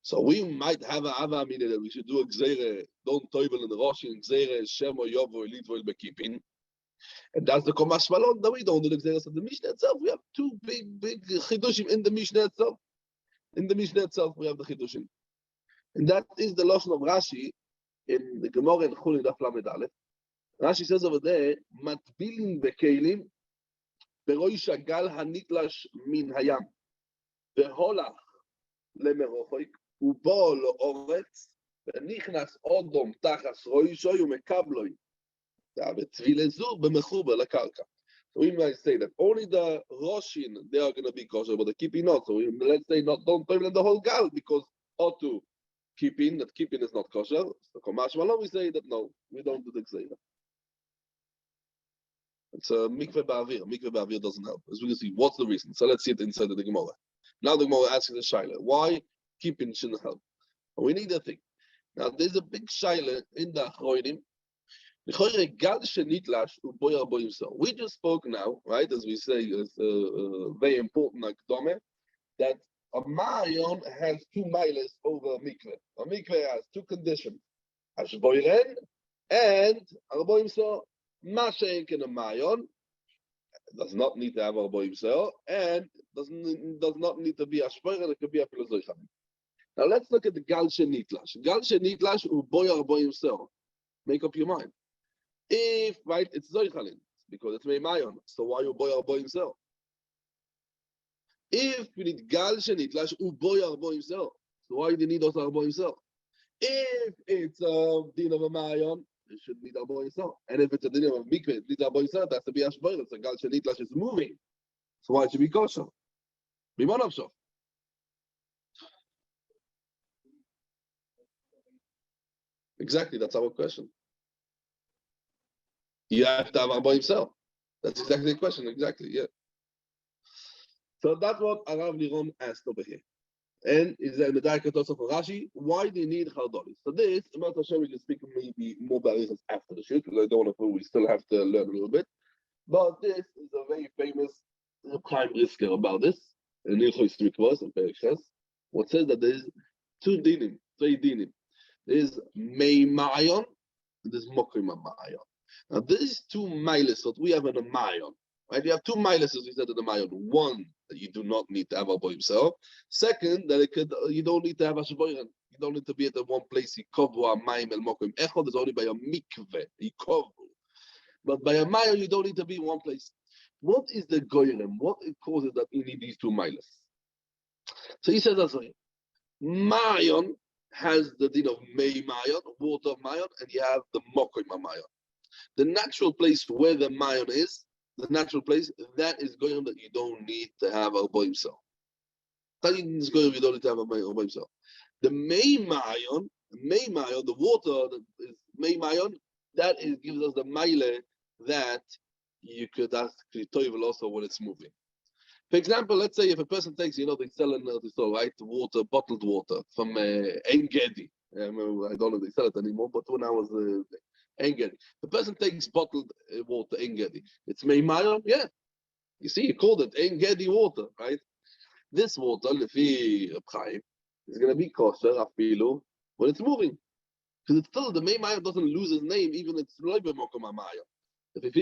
So we might have a hava meaning that we should do a gzeire, don't toivel in the roshin, gzeire, shemo, yovo, elitvoil, bekeeping. And that's the komash malon that we don't do the gzeire of the Mishnah itself. We have two big chidushim in the Mishnah itself. In the Mishnah itself, we have the chidushim. And that is the lashon of Rashi in the Gemara in Chulin Daf Lamed Aleph. Rashi says over there, matbilin bekelim, beroi shagal hanitlash min hayam, veholach למרוחק, ובו לאורץ, ונכנס אודום תחת ראשו ומקבלוי. ותבילה זו במחובר לקרקע. So we might say that only the Roshin, they are going to be kosher, but the keeping not. So let's say don't toivel the whole gal, because ought to keeping, that keeping is not kosher. So Komash Malon, we say that no, we don't do the gzeira. It's a mikveh ba'avir. Mikveh ba'avir doesn't help. As we can see, what's the reason? So let's see it inside of the Gemara. Now the Gemara asking the shaila, why keeping shouldn't help? Well, we need a thing. Now there's a big shaila in the Achroidim. We just spoke now, right? As we say, it's very important akdome, that a mayon has two miles over a mikveh. A mikveh has two conditions: hashboiren and arbo himself. Masechet in a mayon does not need to have arbo himself, and does not need to be a shpoiren. It could be a filozoichan. Now let's look at the gal shenitlash. Gal shenitlash uboy arbo himself. Make up your mind. If right, it's zoichalin because it's meimayon. So why you boy arbo himself? If we need gal shenitlash uboy arbo himself, so why do you need also arbo himself? If it's a din of a mayon, it should need arbo himself. And if it's a din of a mikveh, it needs arbo himself. That's to be ashboir. So gal shenitlash is moving. So why it should be kosher? Biman of Exactly, that's our question. You have to have arbo himself. That's exactly the question. Exactly, yeah. So that's what Arav Liron asked over here. And is there Medayka also for Rashi? Why do you need Chardolis? So this, Amar Hashem, we can speak maybe more about this after the shoot, because I don't want to, we still have to learn a little bit. But this is a very famous Chaim Brisker about this. In Ilchos Mikvos and Perek Ches, what says that there is two dinim, three dinim. There's Meimayon, and there's Mokimayon. Now, these two miles that we have in a Mayon, right? You have two miles, as we said in the Mayon. One, that you do not need to have a boy himself. Second, that you don't need to have a shaboyan. You don't need to be at the one place. Yikovu amayim el mokim echad is only by a mikveh. Yikovu. But by a Mayon, you don't need to be in one place. What is the goyrem? What causes that you need these two miles? So he says that's right. Mayon has the din of May Mayon, water of Mayon, and you have the Mokoim Mayon. The natural place where the Mayon is, the natural place, that is going on that you don't need to have a boy himself. That is going on you don't need to have a boy himself. The May Mayon, the water that is May Mayon, that is gives us the Maile that you could ask Toivel also when it's moving. For example, let's say if a person takes, they sell in the store, right? Water, bottled water from Ein Gedi. I don't know if they sell it anymore, but when I was Ein Gedi. The person takes bottled water, Ein Gedi. It's Meimayon, yeah. You see, you called it Ein Gedi water, right? This water, Lefi Chaim, is going to be kosher, afilu, when it's moving. Because it's still, the Meimayon doesn't lose his name, even it's Loibe Mokom Amayon. If it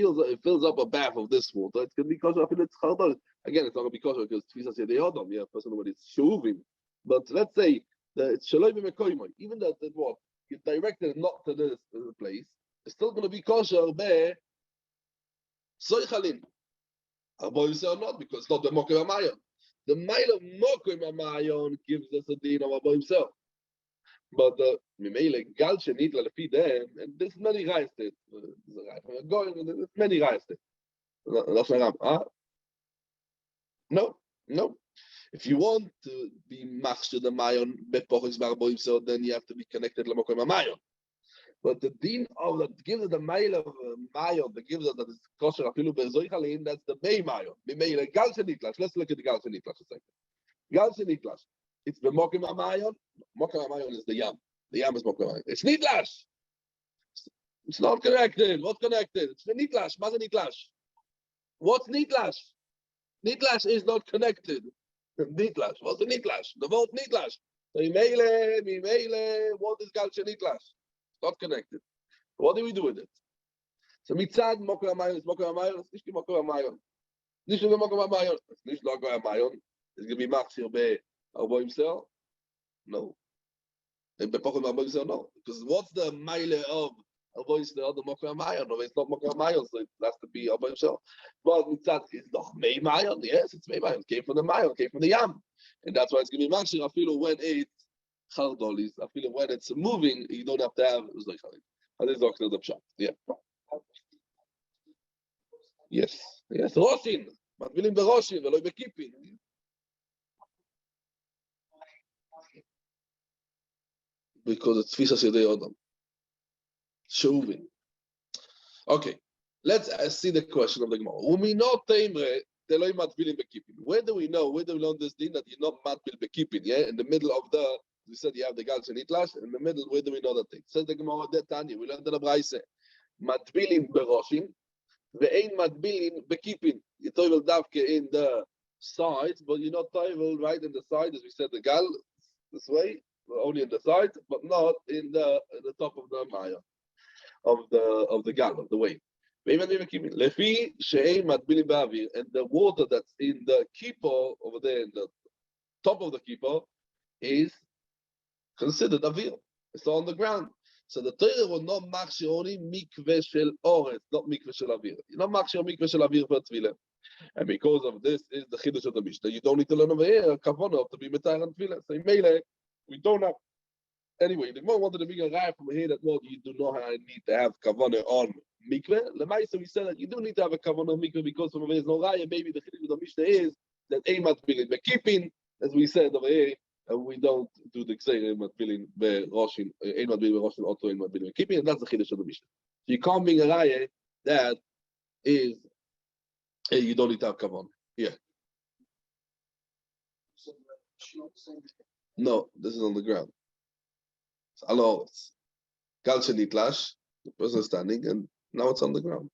fills up a bath of this water, it's going to be kosher. It's chardal. Again, it's not going to be kosher because tfisas yedei yeah, person when it's shuvim. But let's say that it's shaloi b'mekoymoi. Even that what you directed not to this place, it's still going to be kosher be soichalin. Avoid or not because it's not the mokim amayon. The mile of mokim amayon gives us a din of avoid himself. But the Mimele Galche Nitla Lefi them, and there's many guys that going, there's many guys that. No. If you want to be master the Mayon Bepochis Barboim, so then you have to be connected to Mokom Mayon. But the din of that gives us the mile of Mayon, that gives us that is kosher afilu bezoichalin, that's the May Mayon. Mimele Galche Nitlash. Let's look at the Galche Nitlash a second. Galche Nitlash. It's the Mokim Amayon. Mokim Amayon is the Yam. The Yam is Mokim Amayon. It's Nitlash. It's not connected. What's connected? It's the Nitlash. What's Nitlash? What's Nitlash? Nitlash is not connected. Nitlash. What's the Nitlash? The word Nitlash. Mimele, what is Galche Nitlash? It's not connected. What do we do with it? So Mitzad Mokim Amayon is Mokim Amayon. It's not Mokim Amayon. It's not Mokim Amayon. It's not Mokim Amayon. It's going to be Machshir Be. Arbo himself? No. And Bepochim Arbo himself? No. Because what's the mile of Arbo himself? The Mokim Mayon. No, it's not Mokim Mayon, so it has to be Arbo himself. But Mitzat is noch Mei Mayon. Yes, it's Mei Mayon. It came from the Mayon, came from the Yam. And that's why it's going to be Machshir. I feel when it's Chardolis, I feel when it's moving, you don't have to have Zoichalim. And this is Dr. the Pshat. Yeah. Yes. Roshin. Matvilim Beroshin, Veloi Bekipin. Because it's tfisas yedei adam. Shuvin. Okay, let's see the question of the Gemara. Where do we know this thing that you're not matbil bekipin? Yeah, in the middle of we said you have the Galche Nitlash. In the middle, where do we know that thing? Says the Gemara, Tanya, we learned in the Braise. Matbilim beroshin, ve'ein matbilin bekipin. You toivel davke in the sides, but you're not toivel right in the side, as we said, the gal this way. Only in the side, but not in the top of the Maya, of the gal, of the wave. And the water that's in the kippah over there, in the top of the kippah, is considered avir. It's on the ground. So the Torah will not machshir only mikveh shel oretz, not mikveh shel avir. You not machshir mikveh shel avir for tefillah. And because of this is the chiddush of the Mishnah. You don't need to learn over here kavanah to be mitayr and tefillah. So mele. We don't have. Anyway, the Gemara wanted to bring a raya from here that you do not need to have kavanah on mikveh. Lemaisa, we said that you do need to have a kavanah on mikveh because from over here is no raya. Maybe the chiddush of the Mishnah is that eimat bilin bekipin, as we said over here, and we don't do the ksei eimat bilin beroshin, eimat bilin beroshin, also eimat bilin bekipin, and that's the chiddush of the Mishnah. So you can't bring a raya that is you don't need to have kavanah. Yeah. No, this is on the ground. Alors, Galche Nitlash, the person is standing, and now it's on the ground.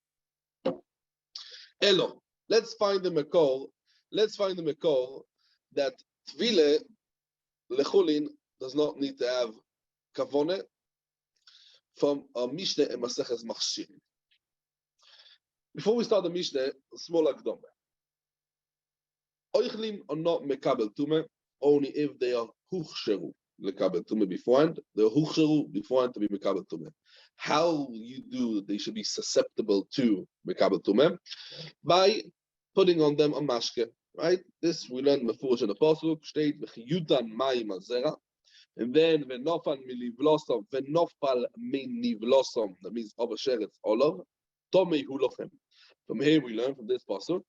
Elo, let's find the Mekor that Tvile Lechulin does not need to have kavone from a Mishnah and Masechet Machshir. Before we start the Mishnah, a small akdama. Oichlim are not mekabel tume only if they are huchsheru lekabel tume beforehand. They are huchsheru beforehand to be mekabel tume. How you do? They should be susceptible to mekabel tume by putting on them a mashke. Right? This we learned before in the pasuk state v'chiyutan mayim azera, and then v'nofal milivlosom v'nofal minivlosom. That means of a sheretz olav tomei hulochem. From here we learn from this pasuk.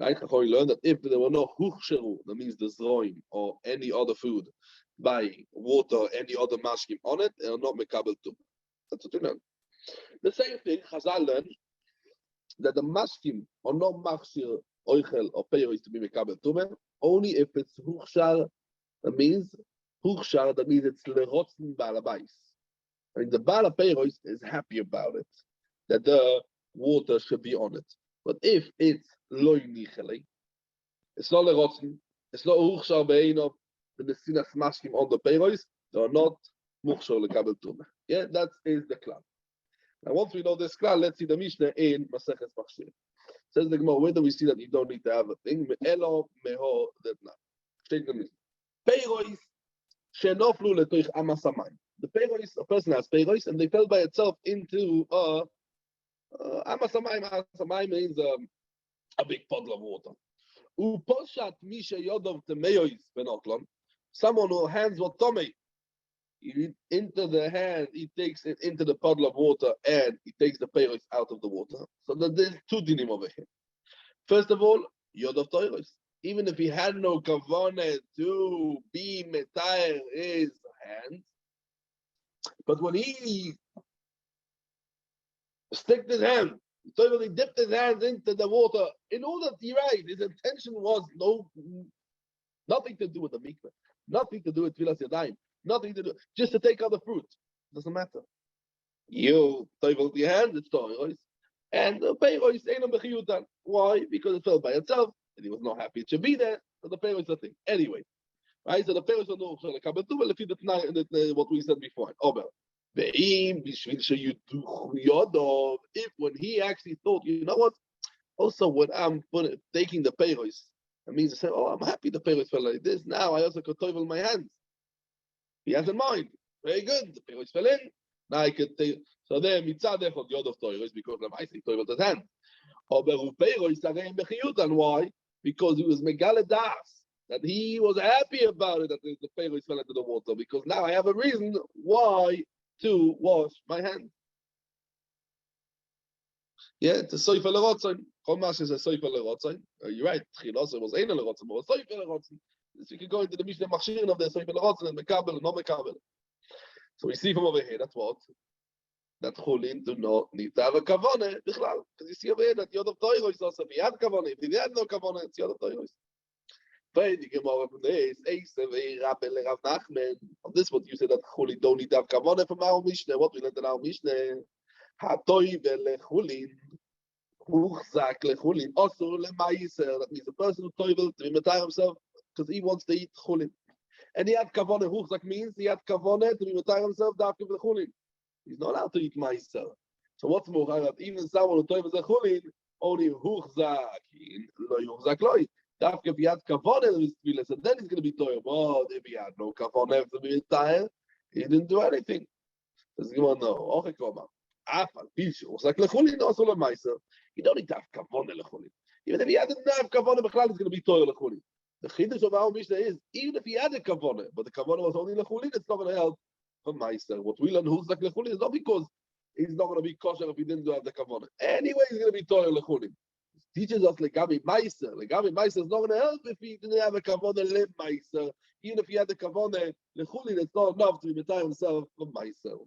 Right, we learned that if there were no huchsheru, that means the zroim or any other food by water, any other mashkim on it, they are not mekabel tum. That's what we learned. The same thing, Chazal learned that the mashkim are not machshir oichel or peiros to be mekabel tum, only if it's huchshar. That means huchshar. That means it's lerotzen balabais. I mean, the bala peiros is happy about it, that the water should be on it. But if it's loy nichele, it's not lerotzen, it's not huchshar be'enov, the nesinas mashkim on the peiros, they are not muchshar lekabel tumah. Yeah, that is the klal. Now, once we know this klal, let's see the Mishnah in Masechet Machshir. Says the Gemara, where do we see that you don't need to have a thing? Me'elo meho detna. State the Mishnah. Peiros shenoflu letoich amas hamayim. The peiros, a person has peiros, and they fell by itself into amas hamayim. Amas hamayim means a big puddle of water. Uposhat misha yodov temeyois benoklon. Someone who hands what tomei into the hand, he takes it into the puddle of water, and he takes the peiros out of the water. So there's two dinim over here. First of all, yodov toiros. Even if he had no kavanah to be metayer his hands, but when he sticked his hand, he dipped his hands into the water in order to be right. His intention was nothing to do with the mikveh, nothing to do with tfilas yadayim, nothing to do, just to take out the fruit. Doesn't matter. You toivel your hand, it's toiros, and the peiros ain't a bechiyutan. Why? Because it fell by itself, and he was not happy it should be there. So the peiros is a thing. Anyway, right? So the peiros are no what we said before. If when he actually thought, you know what? Also, when I'm taking the peiros, that means to say, oh, I'm happy the peiros fell like this. Now I also could toivel my hands. He has in mind. Very good. The peiros fell in. Now I could take. So there, mitzad echad yod of toiros because I think toivel his hand. And why? Because he was megale das, that he was happy about it that the peiros fell into the water. Because now I have a reason why to wash my hands. Yeah, it's a soifer lerotzen. Chomash is a soifer lerotzen. You're right. Chilos was ein lerotzen, but a soifer lerotzen. So you can go into the Mishnah Machshir of the soifer lerotzen and mekabel and not mekabel. So we see from over here, that's what? That chulin do not need to have a kavanah bichlal. Because you see over here that yod of toiros also, if he had kavanah, if he had no kavanah, it's yod of toiros. But the Gemara from this, Rav Nachman, on this what you said that chulin don't need to have kavanah from our Mishnah. What we learned in our Mishnah, hatoiv lechulin, huchzak lechulin, osur lemaiser. That means the person who toivel to be metar himself because he wants to eat chulin. And he had kavanah. Huchzak means he had kavanah to be metar himself dafke lechulin. He's not allowed to eat meiser. So what's more? Even someone who toivels a chulin, only huchzak, lo huchzak loy. Dafke if he had kavanah with tefillah, and then he's going to be toivel. But if he had no kavanah to be tired, he didn't do anything. Says Gemara, no. Okay, come on. Afal pishu huchzak lechulin also lo meiser. You don't need to have kavanah lechulin. Even if he hadn't have kavanah, b'chlal he's going to be toivel lechulin. The chiddush of our Mishnah is even if he had a kavanah, but the kavanah was only lechulin, it's not going to help. Meister. What we learn huchzak lechulin is not because he's not going to be kosher if he didn't have the kavanah. Anyway, he's going to be toyer lechulin. Teaches us legabi meister. Legabi meister is not going to help if he didn't have a kavanah le meister. Even if he had the kavanah lechulin, it's not enough to retire himself from meister.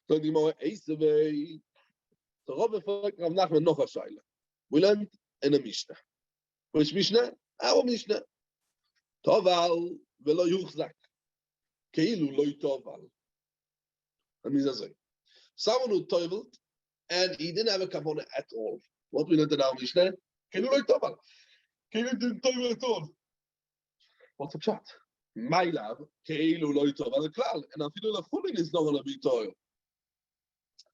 So the more eisevei. So Rav Nachman noch a shaila. We learned in a Mishnah. Which Mishnah? Our Mishnah. Toval velo yuchzak. Keilu loy toval. That means that's it. Someone who toiveled and he didn't have a kavanah at all. What we learned in our Mishnah? Keilu loy toval. Keilu didn't toivel at all. What's the chat? my lab, Keilu Loitov al Klal, and I feel the Chulin is not going to be toil.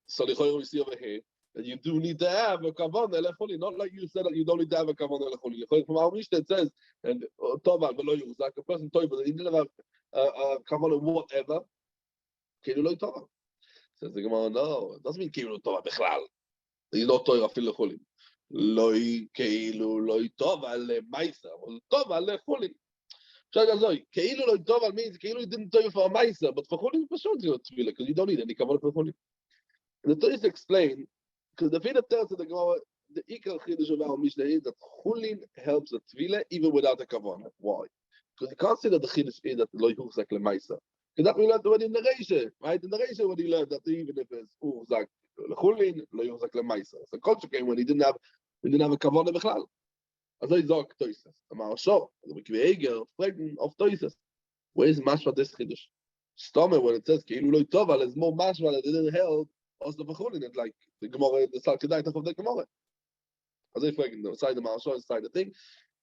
So the Choyr we see over here that you do need to have a Kavanah Lechulin, not like you said that you don't need to have a Kavanah Lechulin. From our Mishnah it says, and Toval Velo Yuzak, a person toil, but he didn't have a Kavanah whatever. Keilu Loitov. Says the Gemara, no, it doesn't mean Keilu Loitov Bechlal. He's not toil afil Lechulin. Loi Keilu Loitov al Maisa, Tov al Lechulin. Keilu Loitov means Keilu didn't toil for a Maisa, but for Chulin for sure it's Tefillah, because you don't need any Kavanah for Chulin. And the Torah explain, because the Veda tells the Gemara, the Ikar Chidush of our Mishnah is that Chulin helps the Tefillah even without a Kavanah. Why? Because you can't say that the Chidush is that Lo Yuchzak LeMaisa. Because that we learned already in the Reisha, right? In the Reisha, when he learned that even if it's Uchzak LeChulin, Lo Yuchzak LeMaisa. So culture came when he didn't have a Kavanah Bechlal. Also he sagt Toises. Amar so, the Mikveh fragen of Toises. Where is Mashma this Chidush? Stome, when it says Keilu Lo Toval, is more Mashma that didn't help also for Chulin. It's like the Gemara, the Salkedaitach of the Gemara. Also he fragen the side of Mashma, inside the thing.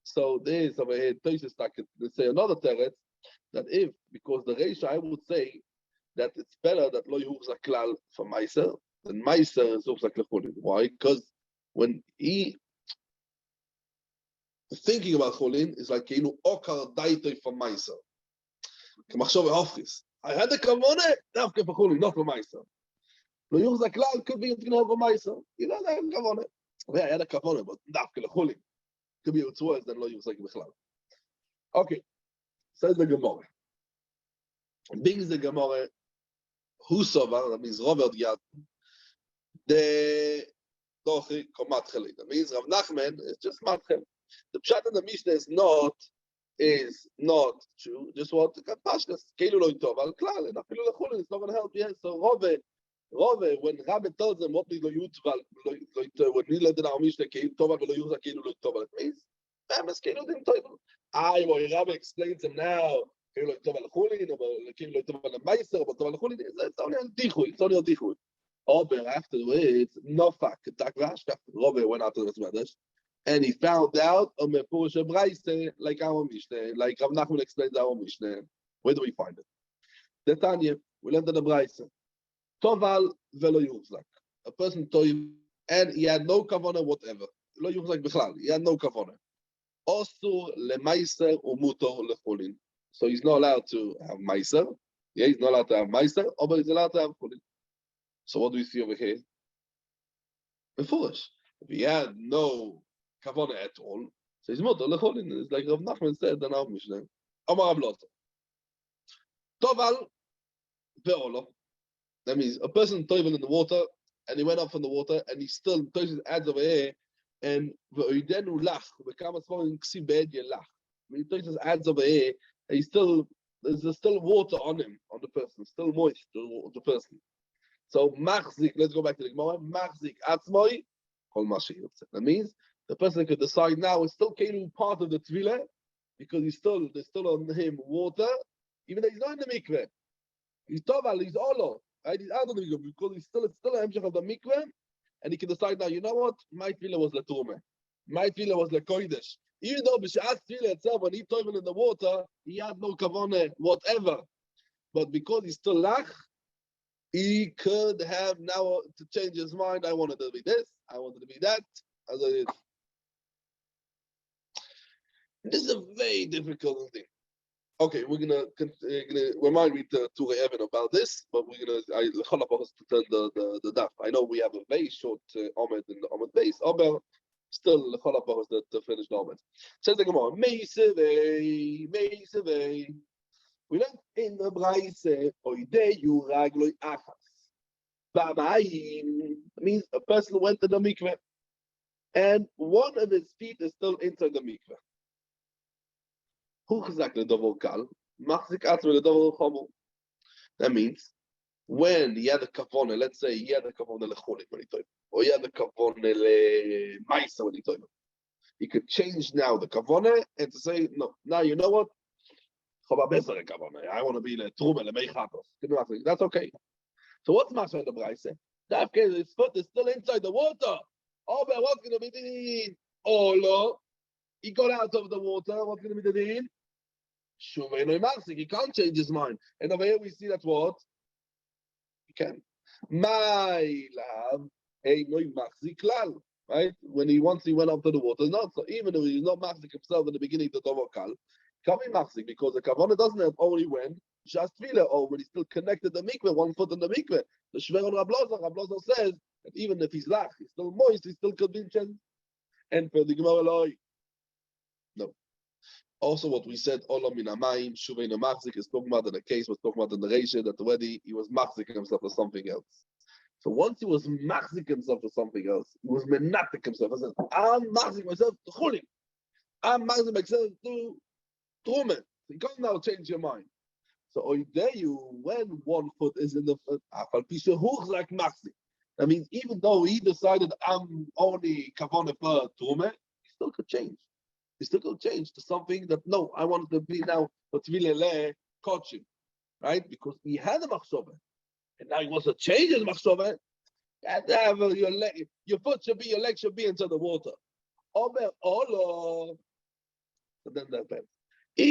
So there is over here Toises that could say another teretz that if, because the Reisha, I would say that it's better that Lo Yuchzak Klal for Meiser than Meiser is Yuchzak LeChulin. Why? Because when he thinking about Chulin is like Keinu Okar Daitoi for Meiser. K'machshove Hofris. I had the Kavanah, Dafke for Chulin, not for Meiser. Lo Yuchzak Klal could be going to have a Meiser. You know that Kavanah. Yeah, I had a Kavanah, but Dafke LeChulin could be it's worse than Lo Yuchzak Bechlal. Okay, says the Gemara. Brings the Gemara, Husovar, that means Robert Yad, the Dochi Komatcheli. That means Rav Nachman is just Matchel. The Pshat in the Mishnah is not true. Just what the Pashkas, Keilu Lo Tov al Klal, and Afilu LeChulin, it's not going to help. Yes, so Rove, when Rabbi tells them what we go Yutval, when we learned in our Mishnah, Keilu Tov al Velo Yuza Keilu Lo Tov al, it means Mamas Keilu didn't tell them. When Rabbi explains them now, Keilu Lo Tov al Chulin, or Keilu Lo Tov al Meiser, or Tov al Chulin, it's only on Dichui. It's only on Dichui. But afterwards, Nofak, Takvash, Rove went out to the Medrash. And he found out a Mepurusha Braise, like our Mishnah, like Rav Nachman explains our Mishnah. Where do we find it? The Tanya, we learned in the Braise. Toval velo yuchzak. A person toiv, and he had no kavanah whatever. Lo yuchzak bichlal. He had no kavanah. Osur lemaiser umutor lechulin. So he's not allowed to have meiser. Yeah, he's not allowed to have meiser, but he's allowed to have chulin. So what do we see over here? Foolish. If he had no kavanah at all, so he's mutter lechulin. It's like Rav Nachman said in our Mishnah. Amar Rav Loza. Toval ve'olo. That means a person toivel in the water, and he went up from the water, and he still touches adds over here, and ve'oidenu lach, become small in ksiv be'ed yelach. When he touches adds over here, and he still there's still water on him, on the person, still moist on the person. So machzik, let's go back to the Gemara. Machzik atzmoi kol mashi. That means the person could decide now it's still keilu part of the tefillah because there's still on him water, even though he's not in the mikveh. He's toval, he's olo. Right? He's out of the mikveh because it's still an hemshech of the mikveh, and he can decide now. You know what? My tefillah was the turmeh. My tefillah was the kodesh. Even though b'shas tefillah itself, when he toivel in the water, he had no kavanah whatever. But because he's still lach, he could have now to change his mind. I wanted to be this. I wanted to be that. As it is. This is a very difficult thing. Okay, we might read the Ture Evan about this, but we're gonna to turn the daf. I know we have a very short Ahmed in the Ahmed base, but still to finish the Ahmed. Says the Gemara, Meisevei. We learned in the Braise, Oide Yuragloi Achas. Ba'mayim means a person went to the mikveh, and one of his feet is still inside the mikveh. That means when he had a kavanah, let's say he had a kavanah lecholik when he told, or he had a kavanah lemaisa when he told, he could change now the kavanah and to say no. Now you know what? I want to be the truma lemeichatos. That's okay. So what's Masechet the Braise? That case, his foot is still inside the water. Oh, but what's going to be the din? Oh, no. He got out of the water. What's going to be the din? Shuvei Machzik, he can't change his mind. And over here we see that what? He can. My love, hey, no Machzik klal. Right? When he went up to the water, not so. Even though he's not Machzik himself in the beginning, the Dover Kal, can't be Machzik because the Kavanah doesn't have only when Shas Tefillah or when he's still connected to the mikveh, 1 foot in the mikveh. The Shver on Rabloza says that even if he's lach, he's still moist, he still could be changed. And for the Gemara Loi, no. Also, what we said, Olam min hamayim, Shuvei no Machzik, is talking about in the case, was talking about in the Reisha, that already he was Machzik himself to something else. So once he was Machzik himself to something else, he was Menatik himself. I said, I'm Machzik myself to Chulim. I'm Machzik myself to Trumen. You can't now change your mind. So there you, when 1 foot is in the foot, like Machzik. That means even though he decided I'm only Kavanah for Trumen, he still could change. He still could change to something that, no, I wanted to be now for Tvile coaching, right? Because he had a machshava, and now he wants to change his machshava. Your foot should be, your leg should be into the water. So then that depends. I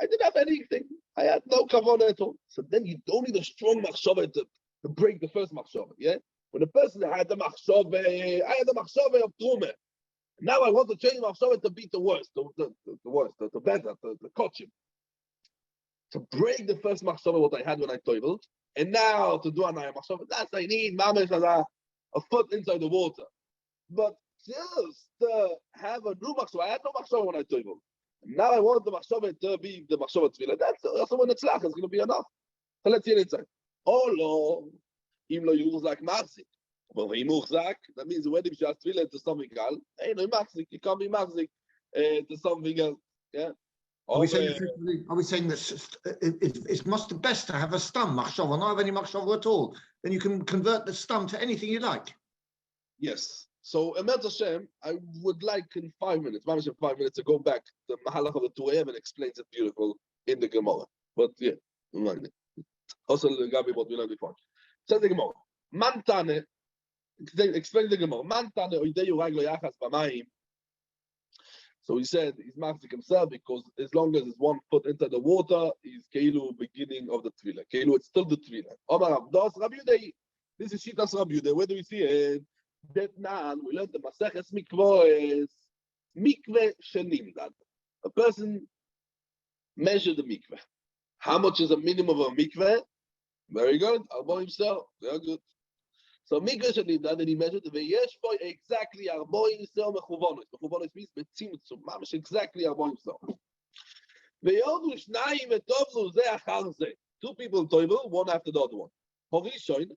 didn't have anything. I had no kavanah at all. So then you don't need a strong machshava to break the first machshava. Yeah, when the person had the machshava, I had the machshava of Trumah. Now I want to change machshava to beat the worst, the worst, the better, the coaching. To break the first machshava what I had when I toiveled, and now to do another machshava, that's I need mamish a foot inside the water. But just to have a new machshava, I had no machshava when I toiveled. Now I want the machshava to be the machshava tefillah. That's when it's lach, it's going to be enough. So let's see it inside. Oh no, even though you use like Machzik. Well, that means when if you just tefillah to something else, hey, no Machzik, you can't be Machzik to something else. Yeah. Are we saying that it's much the best to have a stam machshava, not have any machshava at all? Then you can convert the stam to anything you like. Yes. So, Emet Hashem, I would like in 5 minutes, Mamish in 5 minutes, to go back to Mahalach of the Tu'ev and explains it beautiful in the Gemara. But yeah, also Gabi what we learned before. Says the Gemara, Man Tane, explain the Gemara, Man Tane oideyu raglo yachas b'mayim. So he said he's Machzik himself because as long as it's 1 foot into the water, he's Keilu beginning of the Tefillah. Keilu, it's still the Tefillah. Omar Abdos, Rabbi Yudei. This is Shitas Rabbi Yudei. Where do we see it? That now we learned the Masechet mikvah is mikveh shenimdad. A person measured the mikveh. How much is a minimum of a mikveh? Very good. Arbo himself. Very good. So mikveh shenimdad, and he measured the veyesh for exactly arbo himself mechuvonos. Mechuvonos means betzimtzum. Mamish exactly arbo himself. Veyodu shnayim etovlu ze achar ze. 2 people toivel, one after the other one. Horishon.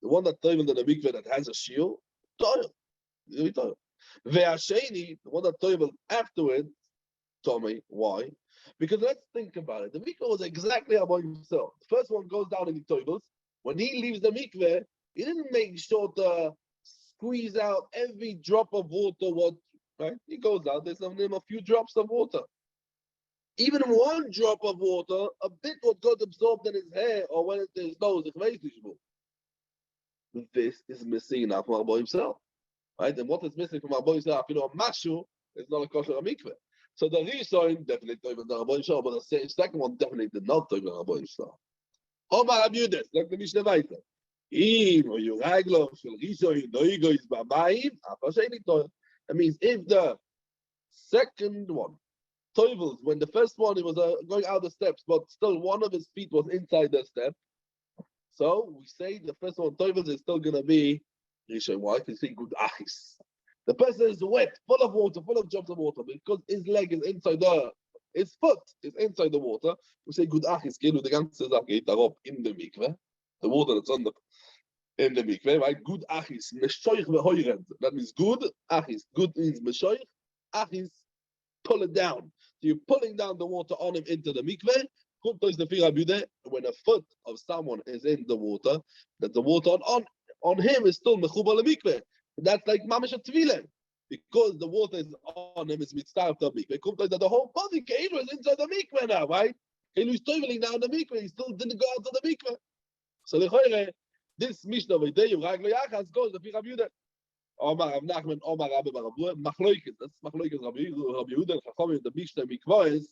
The one that toiveled in the mikveh that has a shiur, toil. Ve'asheni, the one that toiveled afterwards, Tommy, why? Because let's think about it. The mikveh was exactly about himself. The first one goes down and he toivels. When he leaves the mikveh, he didn't make sure to squeeze out every drop of water. Right? He goes out, there's a few drops of water. Even 1 drop of water, a bit what got absorbed in his hair or when it's in his nose, this is missing now from Arbo himself, right? And what is missing from Arbo himself, a mashu, is not a kosher mikveh. So the Rishon definitely toivel the Arbo himself, but the second one definitely did not toivel the Arbo himself. Omar Rabbi Yudes, like the Mishnah Vaita. Im or Yuraglo shel Rishon noigo is b'mayim, afasheni toivel. That means if the second one toivels when the first one he was going out the steps, but still one of his feet was inside the step. So we say the first one toivels is still gonna be Rishon. Why? Because you say good achis. The person is wet, full of water, full of drops of water, because his leg is inside his foot is inside the water. We say good achis. The ganze Sache geht up in the mikveh, the water that's in the mikveh, right? Good achis, meshoich vehoyred. That means good achis. Good means meshoich, achis, pull it down. So you're pulling down the water on him into the mikveh. When a foot of someone is in the water, that the water on him is still mechubar lemikveh. That's like mamish tefillah, because the water is on him is mitzvah to mikveh. That the whole body Keilu is inside the mikveh now, right? Keilu is toiveling now in the mikveh. He still didn't go out to the mikveh. So this mishnah v'idei raglo yachas goes to Rabbi Yehuda. Omar Rav Nachman, Omar Rabbi Barabu, machloikes. That's machloikes Rabbi Yehuda and Chachamim. The mishnah mikvah is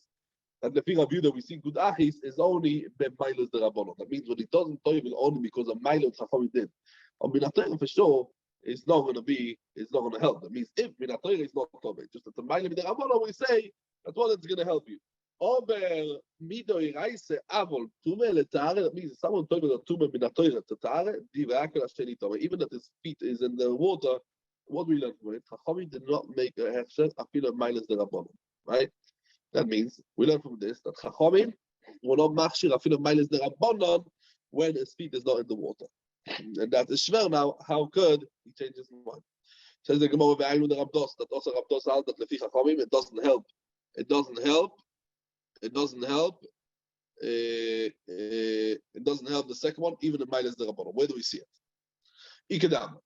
And the thing of you that we see good achis is only b'mailas the rabbanon. That means when it doesn't toivel only because of mailas chachamim did. On minatayra for sure, it's not going to help. That means if minatayra is not toivel, just that the mailas the rabbanon we say that's what it's going to help you. Over midoi raise avol tume letare. That means if someone toivel a tume minatayra to tare divakel asheni tome. Even that his feet is in the water, what we learn from it, chachamim did not make a hefsher afilo mailas the rabbanon, right? That means we learn from this that Chachamim will not machshir afilu mailes the Rabbanon when his feet is not in the water, and that is shver now. How could he change his mind? Says the Gemara ve'aynu the Rabdos that also Rabdos out that lefi Chachamim it doesn't help. It doesn't help. It doesn't help. It doesn't help the second one, even the mailes the Rabbanon. Where do we see it? Ikadam.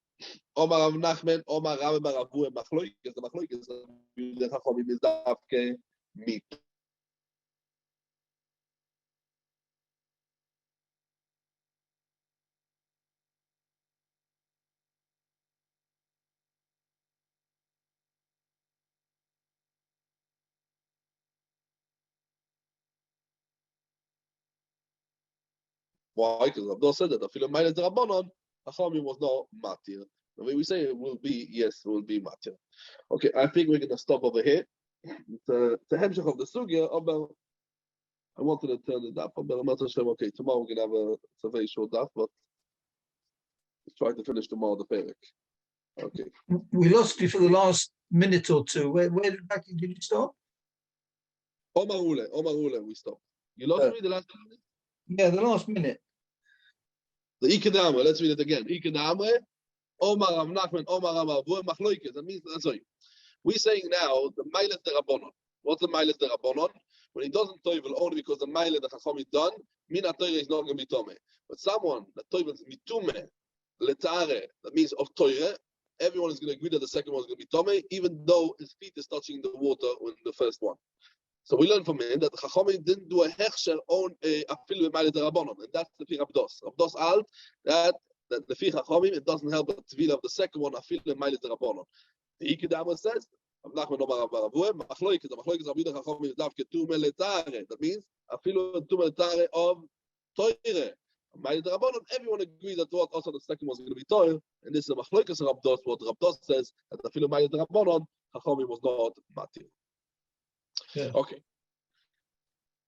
Omar Rav Nachman, Omar Rav Bar Avu Machloik is the Machloik is the Chachamim is davke. Meat. Why? Because Abdul said that the film minus the Rabbanon, Chachamim was not matir. The way we say it will be, yes, it will be matir. Okay, I think we're going to stop over here. To hemshach of the sugya, I wanted to turn it up, but I'm not sure. Okay, tomorrow we're going to have a very short daf, but let's try to finish tomorrow the perek. Okay. We lost you for the last minute or two. Where back did you stop? Omar Ule, we stopped. You lost me the last minute? Yeah, the last minute. The Ikadamre, let's read it again. Ikadamre, Omar Rav Nachman, Omar Rav Avu Machloikes. That means, sorry. We're saying now the Mailes the Rabbanon. What's the Mailes the Rabbanon? When he doesn't toivel only because the Maile the Chacham is done, Mina Torah is not going to be Tome. But someone that toivels mitume, letare, that means of Torah, everyone is going to agree that the second one is going to be Tome, even though his feet is touching the water in the first one. So we learn from him that Chachamim didn't do a hechsher on afilu b'Mailes the Rabbanon, and that's the Rabdos. Rabdos alt that the Chachamim it doesn't help the tvila of the second one afilu b'Mailes the Rabbanon. The Ikadama says, that means afilu tume letare of Torah. Everyone agrees that what also the second one is going to be Torah, and this is a machloikas Rabdos. What Rabdos says that afilu b'Mailes the Rabbanon, Chachamim was not matir. Yeah. Okay.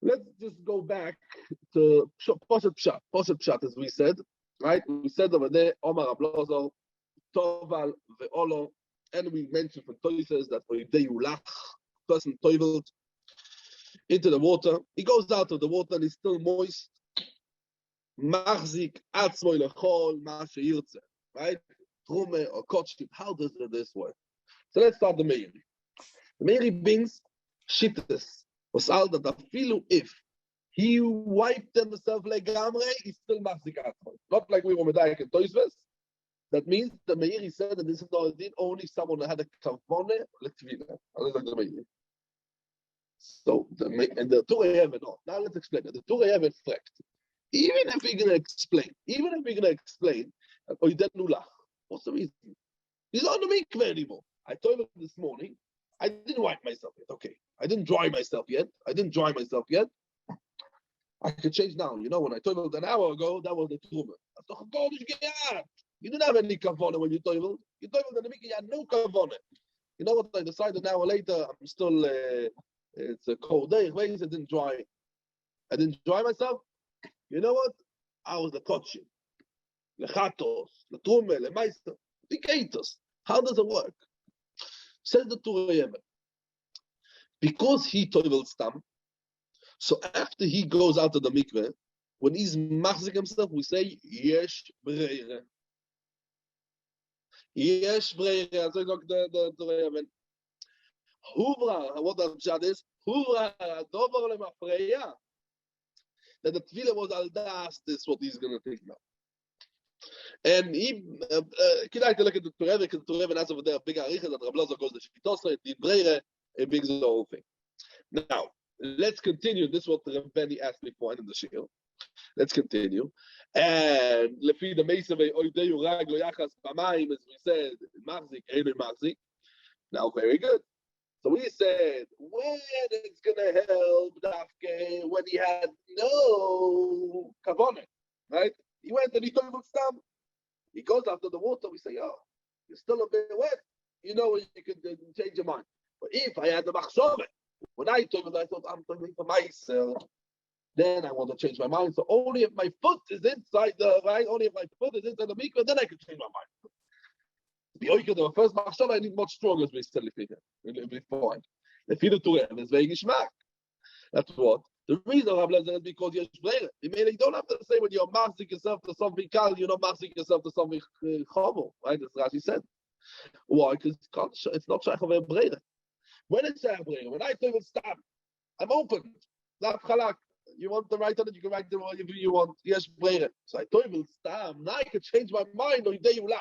Let's just go back to Poshet Pshat, as we said, right? We said over there, Omar Ablozo, Toval, Ve'olo, and we mentioned from Toises that for Yudei Ulach, person toivelt into the water. He goes out of the water and he's still moist. Machzik atzmoi lechol ma sheyirtze, right? Trume or kotship. How does this work? So let's start the Meiri. The Meiri brings shittas. Was all that afilu if he wiped himself legamre, he's still machzik atzmoi. Not like we were medayik in Toisves. That means the Meiri said that this is not a din, only someone that had a kavone letvila. Like the Meiri. So the Torah Yemen, no. Now let's explain it. The Torah Yemen fact. Even if we're gonna explain that Oidenulach, what's the reason? He's not on the mikveh anymore. I told him this morning, I didn't wipe myself yet. Okay. I didn't dry myself yet. I could change now. You know, when I told him an hour ago, that was the Truma. I thought, you didn't have any kavone when you toiveled. You toiveled in the mikveh, you had no kavone. You know what? I decided an hour later, I'm still, it's a cold day. I didn't dry myself. You know what? I was the kotshim, the chatos, the trume, the meister, the gatos. How does it work? Says the Torah Yemen. Because he toiveled stam, so after he goes out of the mikveh, when he's machzik himself, we say, yesh breire. Yesh breire. So the Torah Yemen. Huvra, what the pshat is, huvra, dover lemafreya. That the tefillah was al das, this is what he's going to take now. And he, can I look at the Torah, because the Torah has over there a big aricha that Rav Lozo goes to Shvitosra, the breire, it brings the whole thing. Now, let's continue. This is what Rav Benny asked me for in the shiur. Let's continue. And lefi the meisavei oideyu rag lo yachas b'mayim, as we said, machzik, einu machzik. Now, very good. So we said when it's gonna help Dafke when he had no kavanah, right? He went and he told him stam. He goes after the water. We say, oh, you're still a bit wet. You know, you could change your mind. But if I had the machshove, when I told him, I thought I'm talking for myself. Then I want to change my mind. So only if my foot is inside the right, only if my foot is inside the mikveh, then I can change my mind. The first machshava I need much stronger as we said before. The feeder to is very geschmack. That's what. The reason Rav Lezer is because you're shleire. You don't have to say when you're masking yourself to something kal, you're not masking yourself to something chovel, right? As Rashi said. Why? Because it's not shaykh of a breire. When it's shaykh breire, when I tell you stop, I'm open. Not chalak. You want to write on it, you can write it whatever you want. Yes, breire. So I told you stop. Now I can change my mind or you laugh.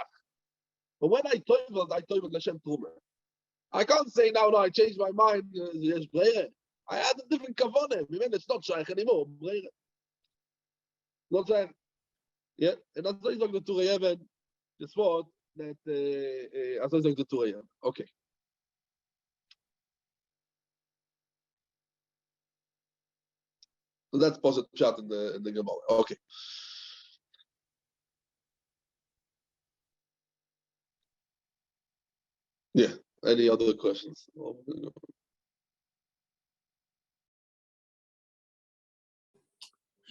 But when I told you L'Shem Trumer. I can't say now, no, I changed my mind. Yes, breire. I had a different kavanah. It's not shaykh anymore. Breire. Not shaykh. Yeah, and that's why the Torah Yeven, this word that as I the Torah Yeven. Okay. So that's positive chat in the Gemara. Okay. Yeah. Any other questions?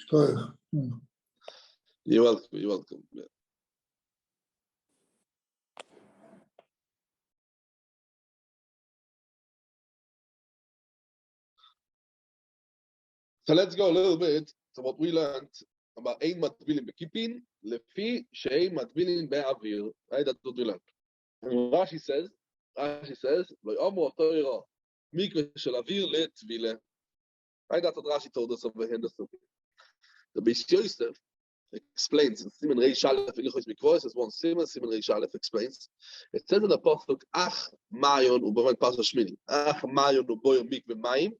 So, You're welcome. You're welcome. Yeah. So let's go a little bit to what we learned about Ein Matbilin Bekipin, Lefi Shein Matbilin Be'avir. Right, that's what we learned. And Rashi says, Lo'omu Torah Mikveh Shel Avir LeTvile. Right, that's what Rashi told us over here in the Sukkah. The Beis Yosef explains in Siman Reish Aleph Ilchos Mikvos, as one Siman Reish Aleph explains. It says in the pasuk, Ach Mayon Uboven Pasuk Shmini, Ach Mayon Uboyon Mikveh Mayim.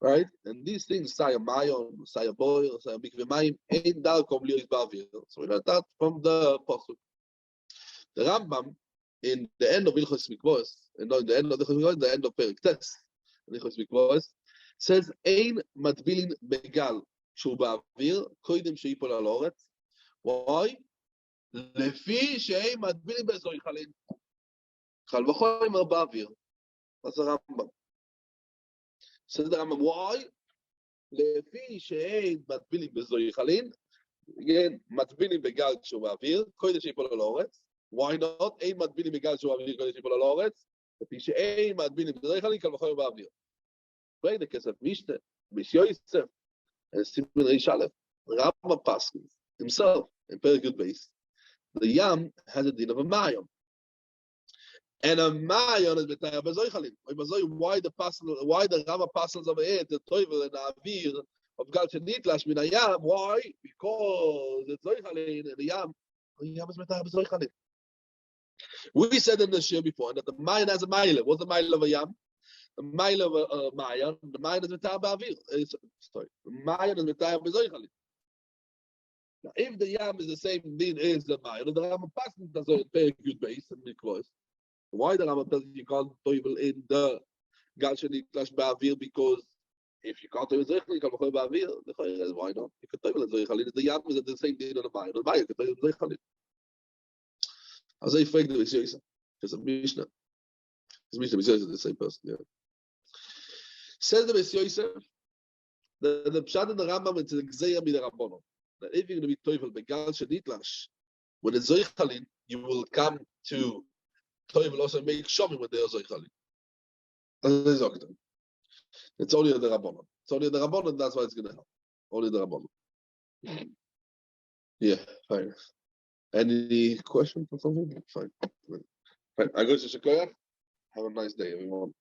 Right? And these things, Saya Mayon, Saya Boy, Saya Mikveh Mayim, Ein Darkom Liyos Ba'avir. So we learned that from the pasuk. The Rambam, in the end of Ilchos Mikvos, and not in the end of the Mikvos, the end of Perik Tes, Ilchos Mikvos, says Ein Matbilin Begal. שהוא באוויר, קודם שיפול על האורץ. וואי, לפי שהם מטבילים באזורי חלין. חל וחומר באוויר. אז הרמב"ם. סדר הרמב"ם, וואי, לפי שהם מטבילים באזורי חלין, מטבילים בגל שהוא באוויר, קודם שיפול על האורץ. why not? אין מטבילים בגל שהוא באוויר, קודם שיפול על האורץ. לפי שהם מטבילים באזורי חלין, קל וחומר באוויר. ואין הכסף משתה, ביש יוסף. And Siman Reish Aleph, Rambam Paskins himself in very good base. The Yam has a din of a Mayon, and a Mayon is betayah bezoichalin. Why the Rambam Paskins over here the Toivel and Avir of Gal Shenitlash min Yam? Why? Because it's zoichalin and the Yam is betayah bezoichalin. We said in the shir before that the Mayon has a Maila. What's the Maila of a Yam? The mile of a Mayan, the Mayan is Mitah Ba'avir. Sorry, the Mayan is Mitah B'zoichalin. Now, if the Yam is the same din as the Mayan, the Rambam Paskins does a very good base and mikvos. Why the Rambam tells you can't toivel in the Gal Shenitlash Ba'avir? Because if you can't toivel Zoichalin, you can't toivel Ba'avir. Why not? You can toivel Zoichalin. The Yam is the same din on the Mayan. The Mayan can toivel Zoichalin. As I fake the Beis because of Mishnah. Because Mishnah is the same person. Yeah. Says the Beis Yosef, the Pshat in the Rambam, it's an Gzeya Midarabbonon. That if you're going to be Toivel Begal Shenitlash, when it's Zoichalin, you will come to Toivel also make Shomim when they are Zoichalin. It's only the Rabbonon. It's only the Rabbonon, that's why it's going to help. Only the Rabbonon. Yeah, fine. Any questions or something? Fine. I go to Shekoyach. Have a nice day, everyone.